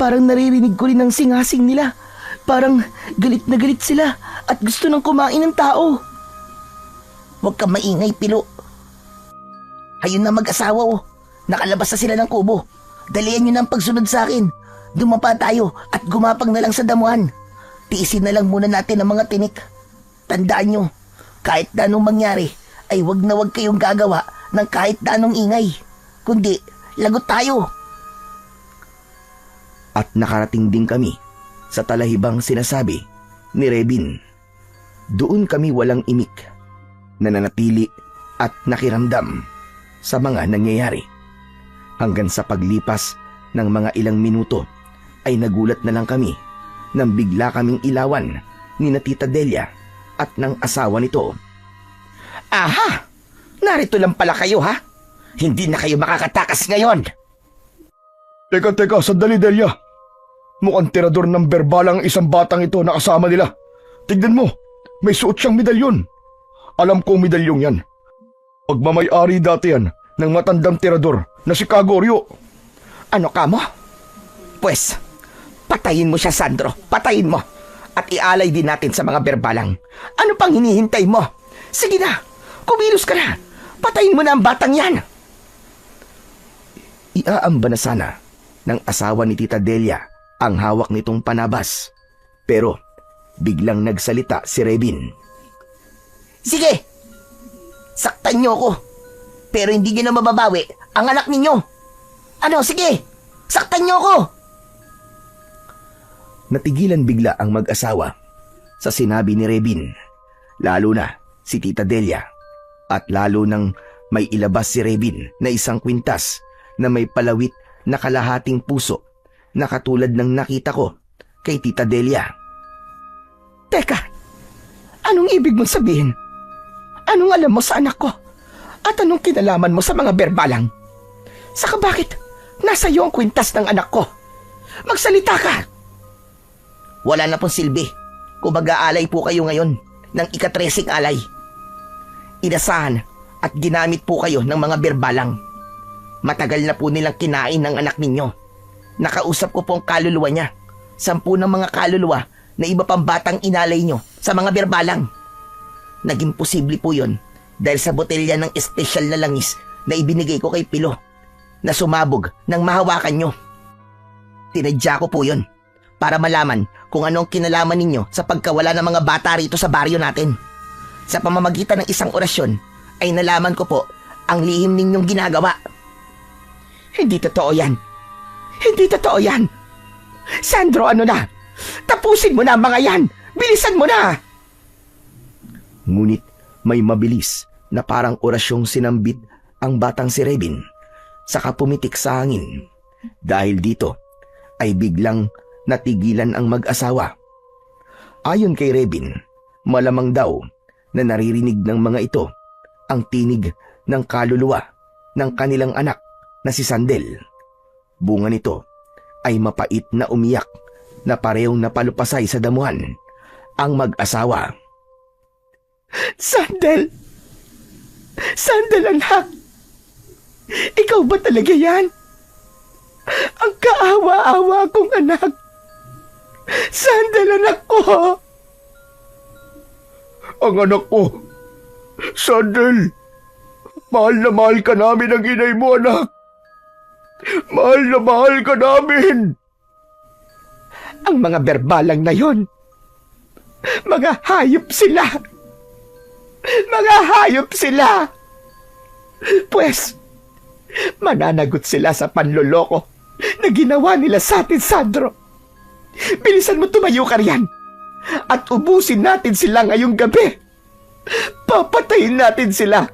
Parang naririnig ko rin ang singasing nila. Parang galit na galit sila at gusto nang kumain ng tao. Huwag kang maingay, Pilo. Ayun na mag-asawa, oh. Nakalabas na sila ng kubo. Dalian nyo na ang pagsunod sa akin. Dumapa tayo at gumapang na lang sa damuhan. Tiisin na lang muna natin ang mga tinik. Tandaan nyo, kahit na anong mangyari, ay wag na wag kayong gagawa ng kahit na anong ingay. Kundi, lagot tayo. At nakarating din kami sa talahibang sinasabi ni Rebin. Doon kami walang imik, nananatili at nakiramdam sa mga nangyayari. Hanggang sa paglipas ng mga ilang minuto ay nagulat na lang kami nang bigla kaming ilawan ni na Tita Delia at ng asawa nito. Aha! Narito lang pala kayo, ha? Hindi na kayo makakatakas ngayon. Teka, sandali Delia. Mukhang tirador ng berbalang ang isang batang ito na kasama nila. Tignan mo, may suot siyang medalyon. Alam kong medalyong yan. Pagmamay-ari dati yan ng matandang tirador na si Kagorio. Ano ka mo? Pwes, patayin mo siya, Sandro. Patayin mo. At ialay din natin sa mga berbalang. Ano pang hinihintay mo? Sige na, kumilos ka na. Patayin mo na ang batang yan. Iaamba na sana ng asawa ni Tita Delia ang hawak nitong panabas. Pero biglang nagsalita si Rebin. Sige, saktan niyo ako. Pero hindi niyo na mababawi ang anak ninyo. Ano, sige, saktan niyo ako. Natigilan bigla ang mag-asawa sa sinabi ni Rebin. Lalo na si Tita Delia. At lalo nang may ilabas si Rebin na isang kwintas na may palawit na kalahating puso na katulad ng nakita ko kay Tita Delia. Teka, anong ibig mong sabihin? Anong alam mo sa anak ko? At anong kinalaman mo sa mga berbalang? Saka bakit nasa iyo ang kwintas ng anak ko? Magsalita ka! Wala na pong silbi kung mag-aalay po kayo ngayon ng ika-13 alay. Inasahan at ginamit po kayo ng mga berbalang. Matagal na po nilang kinain ng anak ninyo. Nakausap ko po ang kaluluwa niya. 10 ng mga kaluluwa na iba pang batang inalay nyo sa mga berbalang. Naging posible po yon dahil sa botelya ng espesyal na langis na ibinigay ko kay Pilo na sumabog nang mahawakan nyo. Tinadya ko po yon para malaman kung anong kinalaman ninyo sa pagkawala ng mga bata rito sa baryo natin. Sa pamamagitan ng isang orasyon ay nalaman ko po ang lihim ninyong ginagawa. Hindi totoo yan. Hindi totoo yan. Sandro, ano na? Tapusin mo na ang mga yan. Bilisan mo na. Ngunit may mabilis na parang orasyong sinambit ang batang si Rebin, saka pumitik sa hangin. Dahil dito ay biglang natigilan ang mag-asawa. Ayon kay Rebin, malamang daw na naririnig ng mga ito ang tinig ng kaluluwa ng kanilang anak na si Sandel. Bunga nito ay mapait na umiyak na parehong napalupasay sa damuhan ang mag-asawa. Sandel! Sandel, anak! Ikaw ba talaga yan? Ang kaawa-awa kong anak! Sandel, anak ko! Ang anak ko, Sandel, mahal na mahal ka namin ang inay mo, anak. Mahal na mahal ka namin. Ang mga berbalang na yon, mga hayop sila! Mga hayop sila! Pwes, mananagot sila sa panloloko na ginawa nila sa atin, Sandro. Bilisan mo, tumayo ka riyan at ubusin natin sila ngayong gabi. Papatayin natin sila.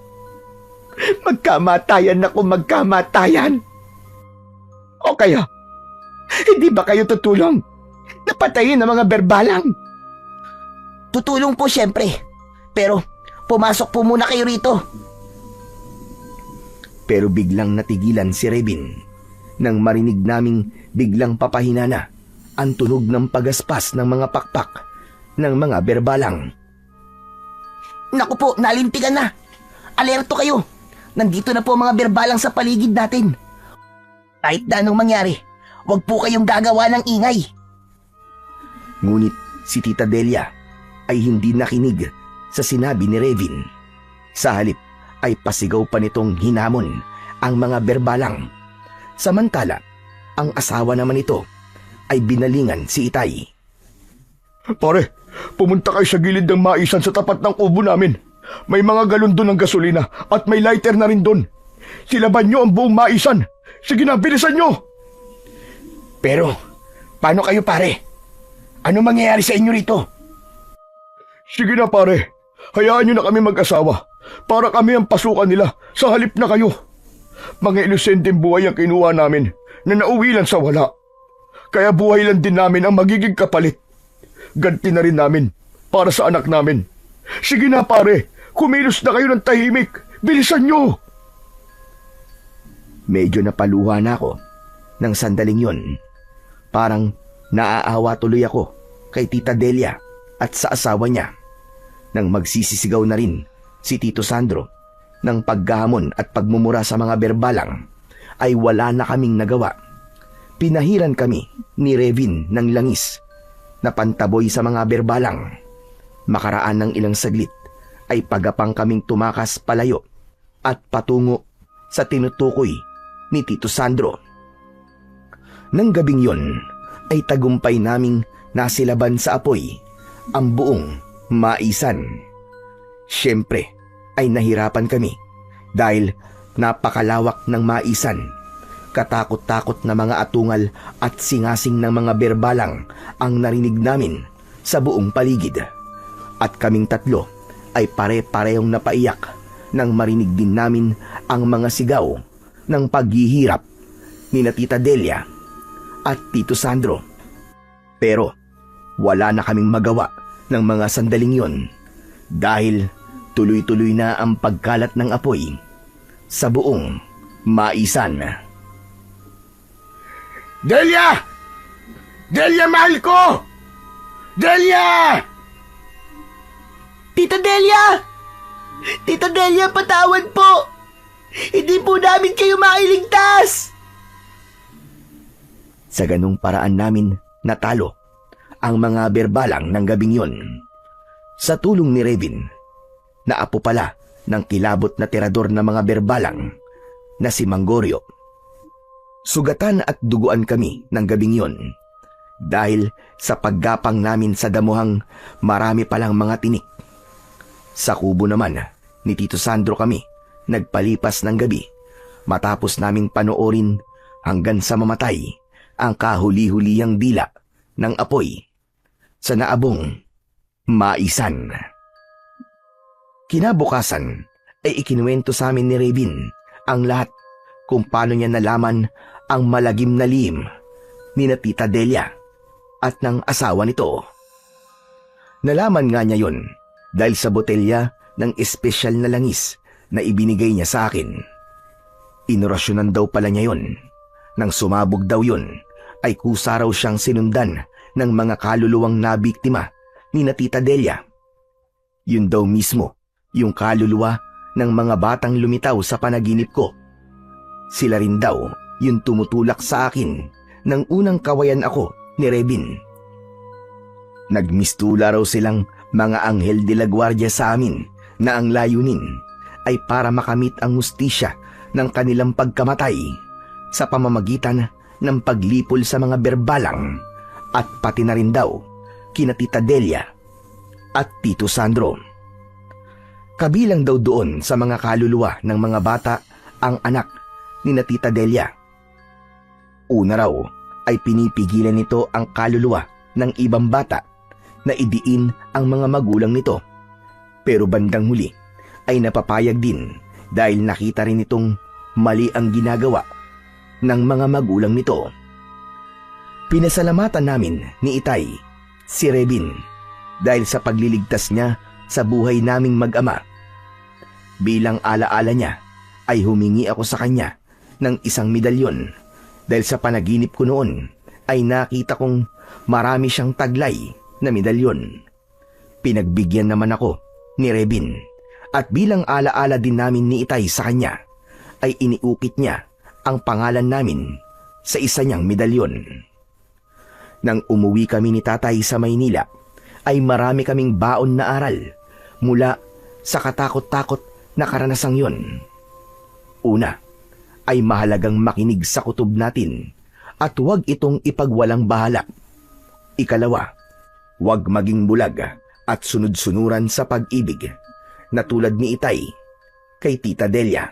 Magkamatayan na kung magkamatayan. O kaya, hindi ba kayo tutulong na patayin ang mga berbalang? Tutulong po siyempre, pero pumasok po muna kayo rito. Pero biglang natigilan si Rebin nang marinig naming biglang papahina na ang tunog ng pagaspas ng mga pakpak ng mga berbalang. Naku po, nalintigan na. Alerto kayo. Nandito na po ang mga berbalang sa paligid natin. Kahit na anong mangyari, huwag po kayong gagawa ng ingay. Ngunit si Tita Delia ay hindi nakinig sa sinabi ni Rebin. Sa halip ay pasigaw pa nitong hinamon ang mga berbalang. Samantala, ang asawa naman nito ay binalingan si Itay. Pare, pumunta kayo sa gilid ng maisan sa tapat ng kubo namin. May mga galon doon ng gasolina at may lighter na rin doon. Silaban nyo ang buong maisan. Sige na, bilisan nyo! Pero, paano kayo, pare? Ano mangyayari sa inyo rito? Sige na pare, hayaan nyo na kami mag-asawa para kami ang pasukan nila sa halip na kayo. Mga inosenteng buhay ang kinuha namin na nauwi lang sa wala. Kaya buhay lang din namin ang magiging kapalit. ganti na rin namin para sa anak namin. Sige na pare, kumilos na kayo ng tahimik. Bilisan nyo! Medyo napaluha na ako ng sandaling yon. Parang naaawa tuloy ako kay Tita Delia at sa asawa niya. Nang magsisisigaw na rin si Tito Sandro ng paggahamon at pagmumura sa mga berbalang, ay wala na kaming nagawa. Pinahiran kami ni Revin ng langis na pantaboy sa mga berbalang. Makaraan ng ilang saglit ay pagapang kaming tumakas palayo at patungo sa tinutukoy ni Tito Sandro. Nang gabing yon ay tagumpay naming nasilaban sa apoy ang buong maisan. Siyempre ay nahirapan kami dahil napakalawak ng maisan. Katakot-takot na mga atungal at singasing ng mga berbalang ang narinig namin sa buong paligid. At kaming tatlo ay pare-parehong napaiyak nang marinig din namin ang mga sigaw ng paghihirap ni Tita Delia at Tito Sandro. Pero wala na kaming magawa ng mga sandaling yon dahil tuloy-tuloy na ang pagkalat ng apoy sa buong maisan. Delia! Delia, mahal ko! Delia! Tita Delia! Tita Delia, patawad po! Hindi po namin kayo mailigtas! Sa ganung paraan namin natalo ang mga berbalang ng gabing yon. Sa tulong ni Revin, naapo pala ng kilabot na tirador ng mga berbalang na si Manggorio. Sugatan at duguan kami ng gabing yon dahil sa paggapang namin sa damuhang marami palang mga tinik. Sa kubo naman ni Tito Sandro kami nagpalipas ng gabi matapos naming panoorin hanggang sa mamatay ang kahuli-huliyang dila ng apoy sa naabong maisan. Kinabukasan ay ikinuwento sa amin ni Revin ang lahat kung paano niya nalaman ang malagim na lihim ni Tita Delia at ng asawa nito. Nalaman nga niya yon dahil sa botelya ng espesyal na langis na ibinigay niya sa akin. Inorasyonan daw pala niya yon. Nang sumabog daw yon, ay kusa raw siyang sinundan ng mga kaluluwang nabiktima ni Tita Delia. Yun daw mismo yung kaluluwa ng mga batang lumitaw sa panaginip ko. Sila rin daw yung tumutulak sa akin nang unang kawayan ako ni Revin. Nagmistula raw silang mga anghel de la guardia sa amin na ang layunin ay para makamit ang hustisya ng kanilang pagkamatay sa pamamagitan ng paglipol sa mga berbalang at pati na rin daw kina Tita Delia at Tito Sandro. Kabilang daw doon sa mga kaluluwa ng mga bata ang anak ni Tita Delia. Una raw ay pinipigilan nito ang kaluluwa ng ibang bata na idiin ang mga magulang nito. Pero bandang huli ay napapayag din dahil nakita rin itong mali ang ginagawa ng mga magulang nito. Pinasalamatan namin ni Itay si Revin dahil sa pagliligtas niya sa buhay naming mag-ama. Bilang alaala niya ay humingi ako sa kanya ng isang medalyon dahil sa panaginip ko noon ay nakita kong marami siyang taglay na medalyon. Pinagbigyan naman ako ni Revin at bilang alaala din namin ni Itay sa kanya ay iniukit niya ang pangalan namin sa isa niyang medalyon. Nang umuwi kami ni Tatay sa Maynila ay marami kaming baon na aral mula sa katakot-takot na karanasang yon. Una ay mahalagang makinig sa kutob natin at huwag itong ipagwalang bahala. Ikalawa, huwag maging bulag at sunod-sunuran sa pag-ibig na tulad ni Itay kay Tita Delia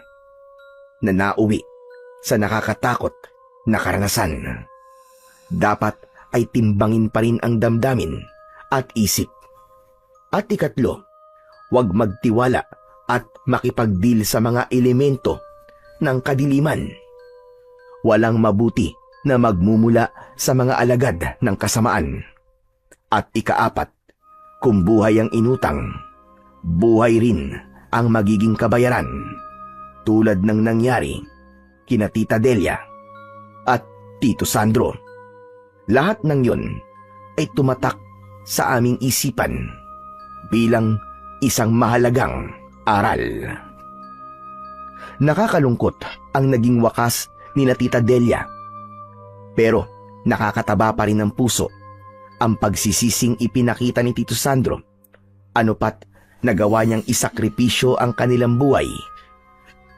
na nauwi sa nakakatakot na karanasan. Dapat ay timbangin pa rin ang damdamin at isip. At ikatlo, huwag magtiwala at makipagdeal sa mga elemento ng kadiliman. Walang mabuti na magmumula sa mga alagad ng kasamaan. At ikaapat, kung buhay ang inutang, buhay rin ang magiging kabayaran, tulad ng nangyari kina Tita Delia at Tito Sandro. Lahat ng yun ay tumatak sa aming isipan bilang isang mahalagang aral. Nakakalungkot ang naging wakas ni Tita Delia, pero nakakataba pa rin ng puso ang pagsisising ipinakita ni Tito Sandro, ano pat nagawa niyang isakripisyo ang kanilang buhay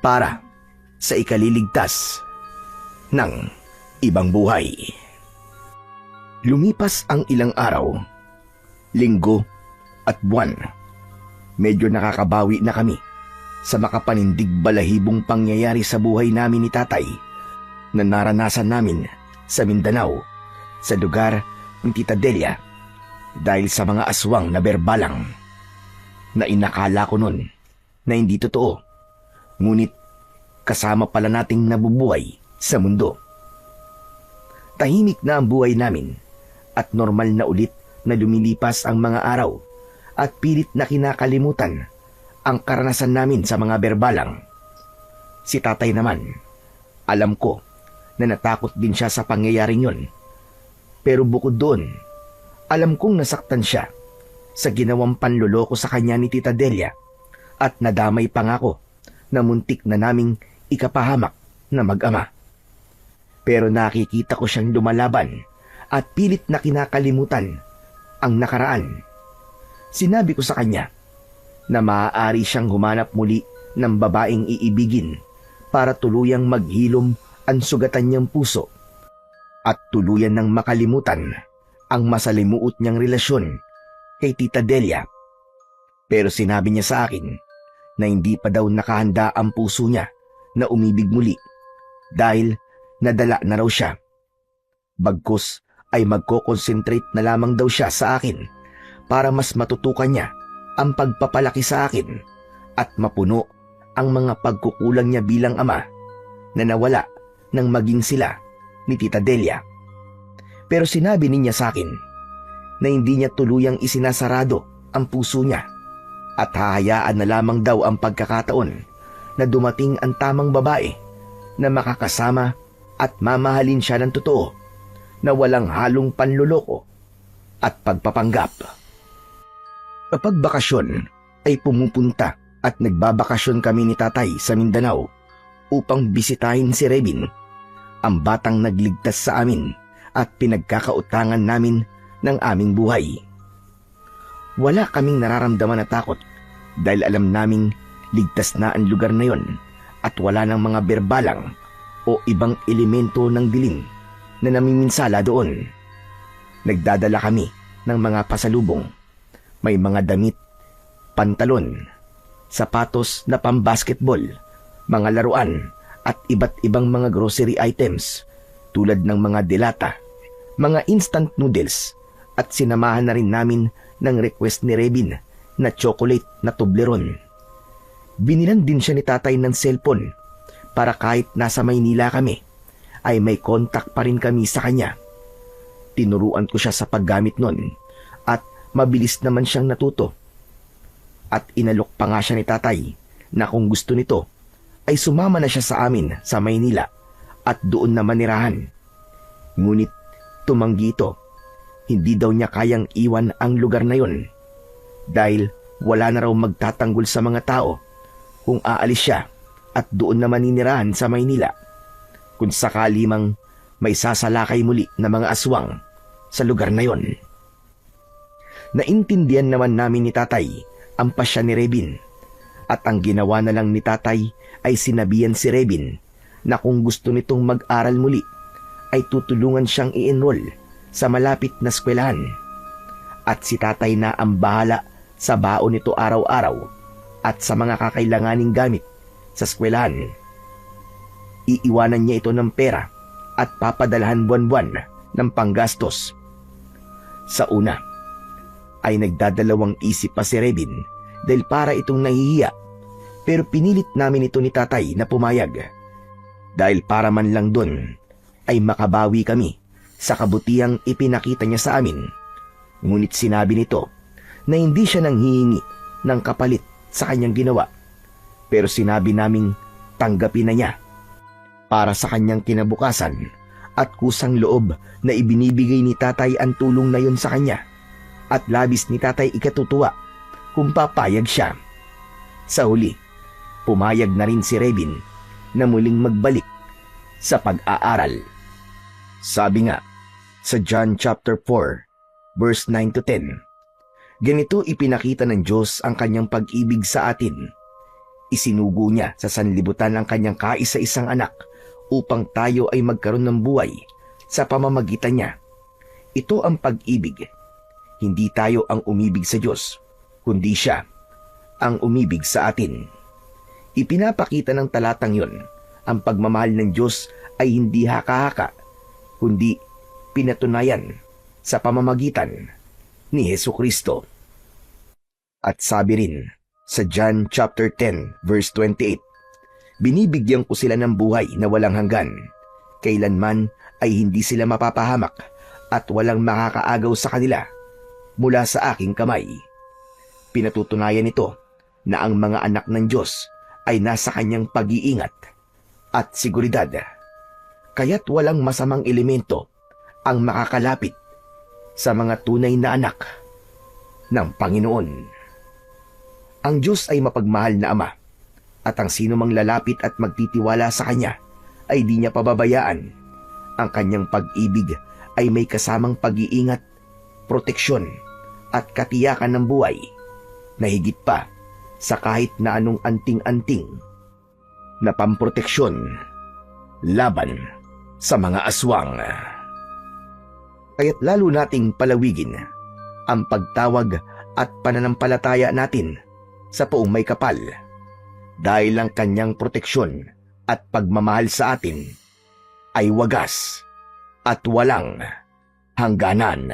para sa ikaliligtas ng ibang buhay. Lumipas ang ilang araw, linggo at buwan. Medyo nakakabawi na kami sa makapanindig balahibong pangyayari sa buhay namin ni tatay na naranasan namin sa Mindanao, sa lugar ng Tita Delia, dahil sa mga aswang na berbalang na inakala ko nun na hindi totoo, ngunit kasama pala nating nabubuhay sa mundo. Tahimik na ang buhay namin at normal na ulit na lumilipas ang mga araw at pilit na kinakalimutan ang karanasan namin sa mga berbalang. Si tatay naman, alam ko na natakot din siya sa pangyayaring yon. Pero bukod doon, alam kong nasaktan siya sa ginawang panloloko sa kanya ni Tita Delia at nadamay pa nga ako na muntik na naming ikapahamak na mag-ama. Pero nakikita ko siyang lumalaban at pilit na kinakalimutan ang nakaraan. Sinabi ko sa kanya na maaari siyang humanap muli ng babaeng iibigin para tuluyang maghilom ang sugatan niyang puso at tuluyan ng makalimutan ang masalimuot niyang relasyon kay Tita Delia. Pero sinabi niya sa akin na hindi pa daw nakahanda ang puso niya na umibig muli dahil nadala na raw siya. Bagkus ay magko-concentrate na lamang daw siya sa akin para mas matutukan niya ang pagpapalaki sa akin at mapuno ang mga pagkukulang niya bilang ama na nawala nang maging sila ni Tita Delia. Pero sinabi niya sa akin na hindi niya tuluyang isinasarado ang puso niya at hahayaan na lamang daw ang pagkakataon na dumating ang tamang babae na makakasama at mamahalin siya ng totoo na walang halong panluloko at pagpapanggap. Kapag bakasyon ay pumupunta at nagbabakasyon kami ni tatay sa Mindanao upang bisitahin si Rebin, ang batang nagligtas sa amin at pinagkakautangan namin ng aming buhay. Wala kaming nararamdaman na takot dahil alam naming ligtas na ang lugar na yon at wala ng mga berbalang o ibang elemento ng dilim na namiminsala doon. Nagdadala kami ng mga pasalubong. May mga damit, pantalon, sapatos na pambasketball, mga laruan at iba't ibang mga grocery items tulad ng mga delata, mga instant noodles at sinamahan na rin namin ng request ni Rebin na chocolate na Toblerone. Binilan din siya ni tatay ng cellphone para kahit nasa Maynila kami ay may contact pa rin kami sa kanya. Tinuruan ko siya sa paggamit nun at mabilis naman siyang natuto. At inalok pa nga siya ni tatay na kung gusto nito ay sumama na siya sa amin sa Maynila at doon na manirahan. Ngunit tumanggi ito. Hindi daw niya kayang iwan ang lugar na yon dahil wala na raw magtatanggol sa mga tao kung aalis siya at doon na maninirahan sa Maynila kung sakali mang may sasalakay muli na mga aswang sa lugar na yon. Naintindihan naman namin ni tatay ang pasya ni Rebin at ang ginawa na lang ni tatay ay sinabihan si Rebin na kung gusto nitong mag-aral muli ay tutulungan siyang i-enroll sa malapit na eskwelahan at si tatay na ang bahala sa baon nito araw-araw at sa mga kakailanganing gamit sa eskwelahan. Iiwanan niya ito ng pera at papadalahan buwan-buwan ng panggastos. Sa una ay nagdadalawang isip pa si Rebin dahil para itong nahihiya, pero pinilit namin ito ni tatay na pumayag dahil para man lang doon ay makabawi kami sa kabutihang ipinakita niya sa amin Ngunit sinabi nito na hindi siya nanghihingi ng kapalit sa kanyang ginawa. Pero sinabi naming tanggapin na niya para sa kanyang kinabukasan at kusang loob na ibinibigay ni tatay ang tulong na yon sa kanya at labis ni tatay ikatutuwa kung papayag siya. Sa huli, pumayag na rin si Rebin na muling magbalik sa pag-aaral. Sabi nga sa John chapter 4 verse 9 to 10, ganito ipinakita ng Diyos ang kanyang pag-ibig sa atin. Isinugo niya sa sanlibutan ang kanyang kaisa-isang anak upang tayo ay magkaroon ng buhay sa pamamagitan niya. Ito ang pag-ibig. Hindi tayo ang umibig sa Diyos, kundi siya ang umibig sa atin. Ipinapakita ng talatang yon ang pagmamahal ng Diyos ay hindi haka-haka, kundi pinatunayan sa pamamagitan ni Hesukristo. At sabi rin sa John chapter 10 verse 28, binibigyan ko sila ng buhay na walang hanggan. Kailanman ay hindi sila mapapahamak at walang makakaagaw sa kanila mula sa aking kamay. Pinatutunayan nito na ang mga anak ng Diyos ay nasa kanyang pag-iingat at seguridad. Kaya't walang masamang elemento ang makakalapit sa mga tunay na anak ng Panginoon. Ang Diyos ay mapagmahal na Ama, at ang sino mang lalapit at magtitiwala sa Kanya ay di niya pababayaan. Ang Kanyang pag-ibig ay may kasamang pag-iingat, proteksyon at katiyakan ng buhay na higit pa sa kahit na anong anting-anting na pamproteksyon laban sa mga aswang. Kaya't lalo nating palawigin ang pagtawag at pananampalataya natin sa Poong May Kapal, dahil ang kanyang proteksyon at pagmamahal sa atin ay wagas at walang hangganan.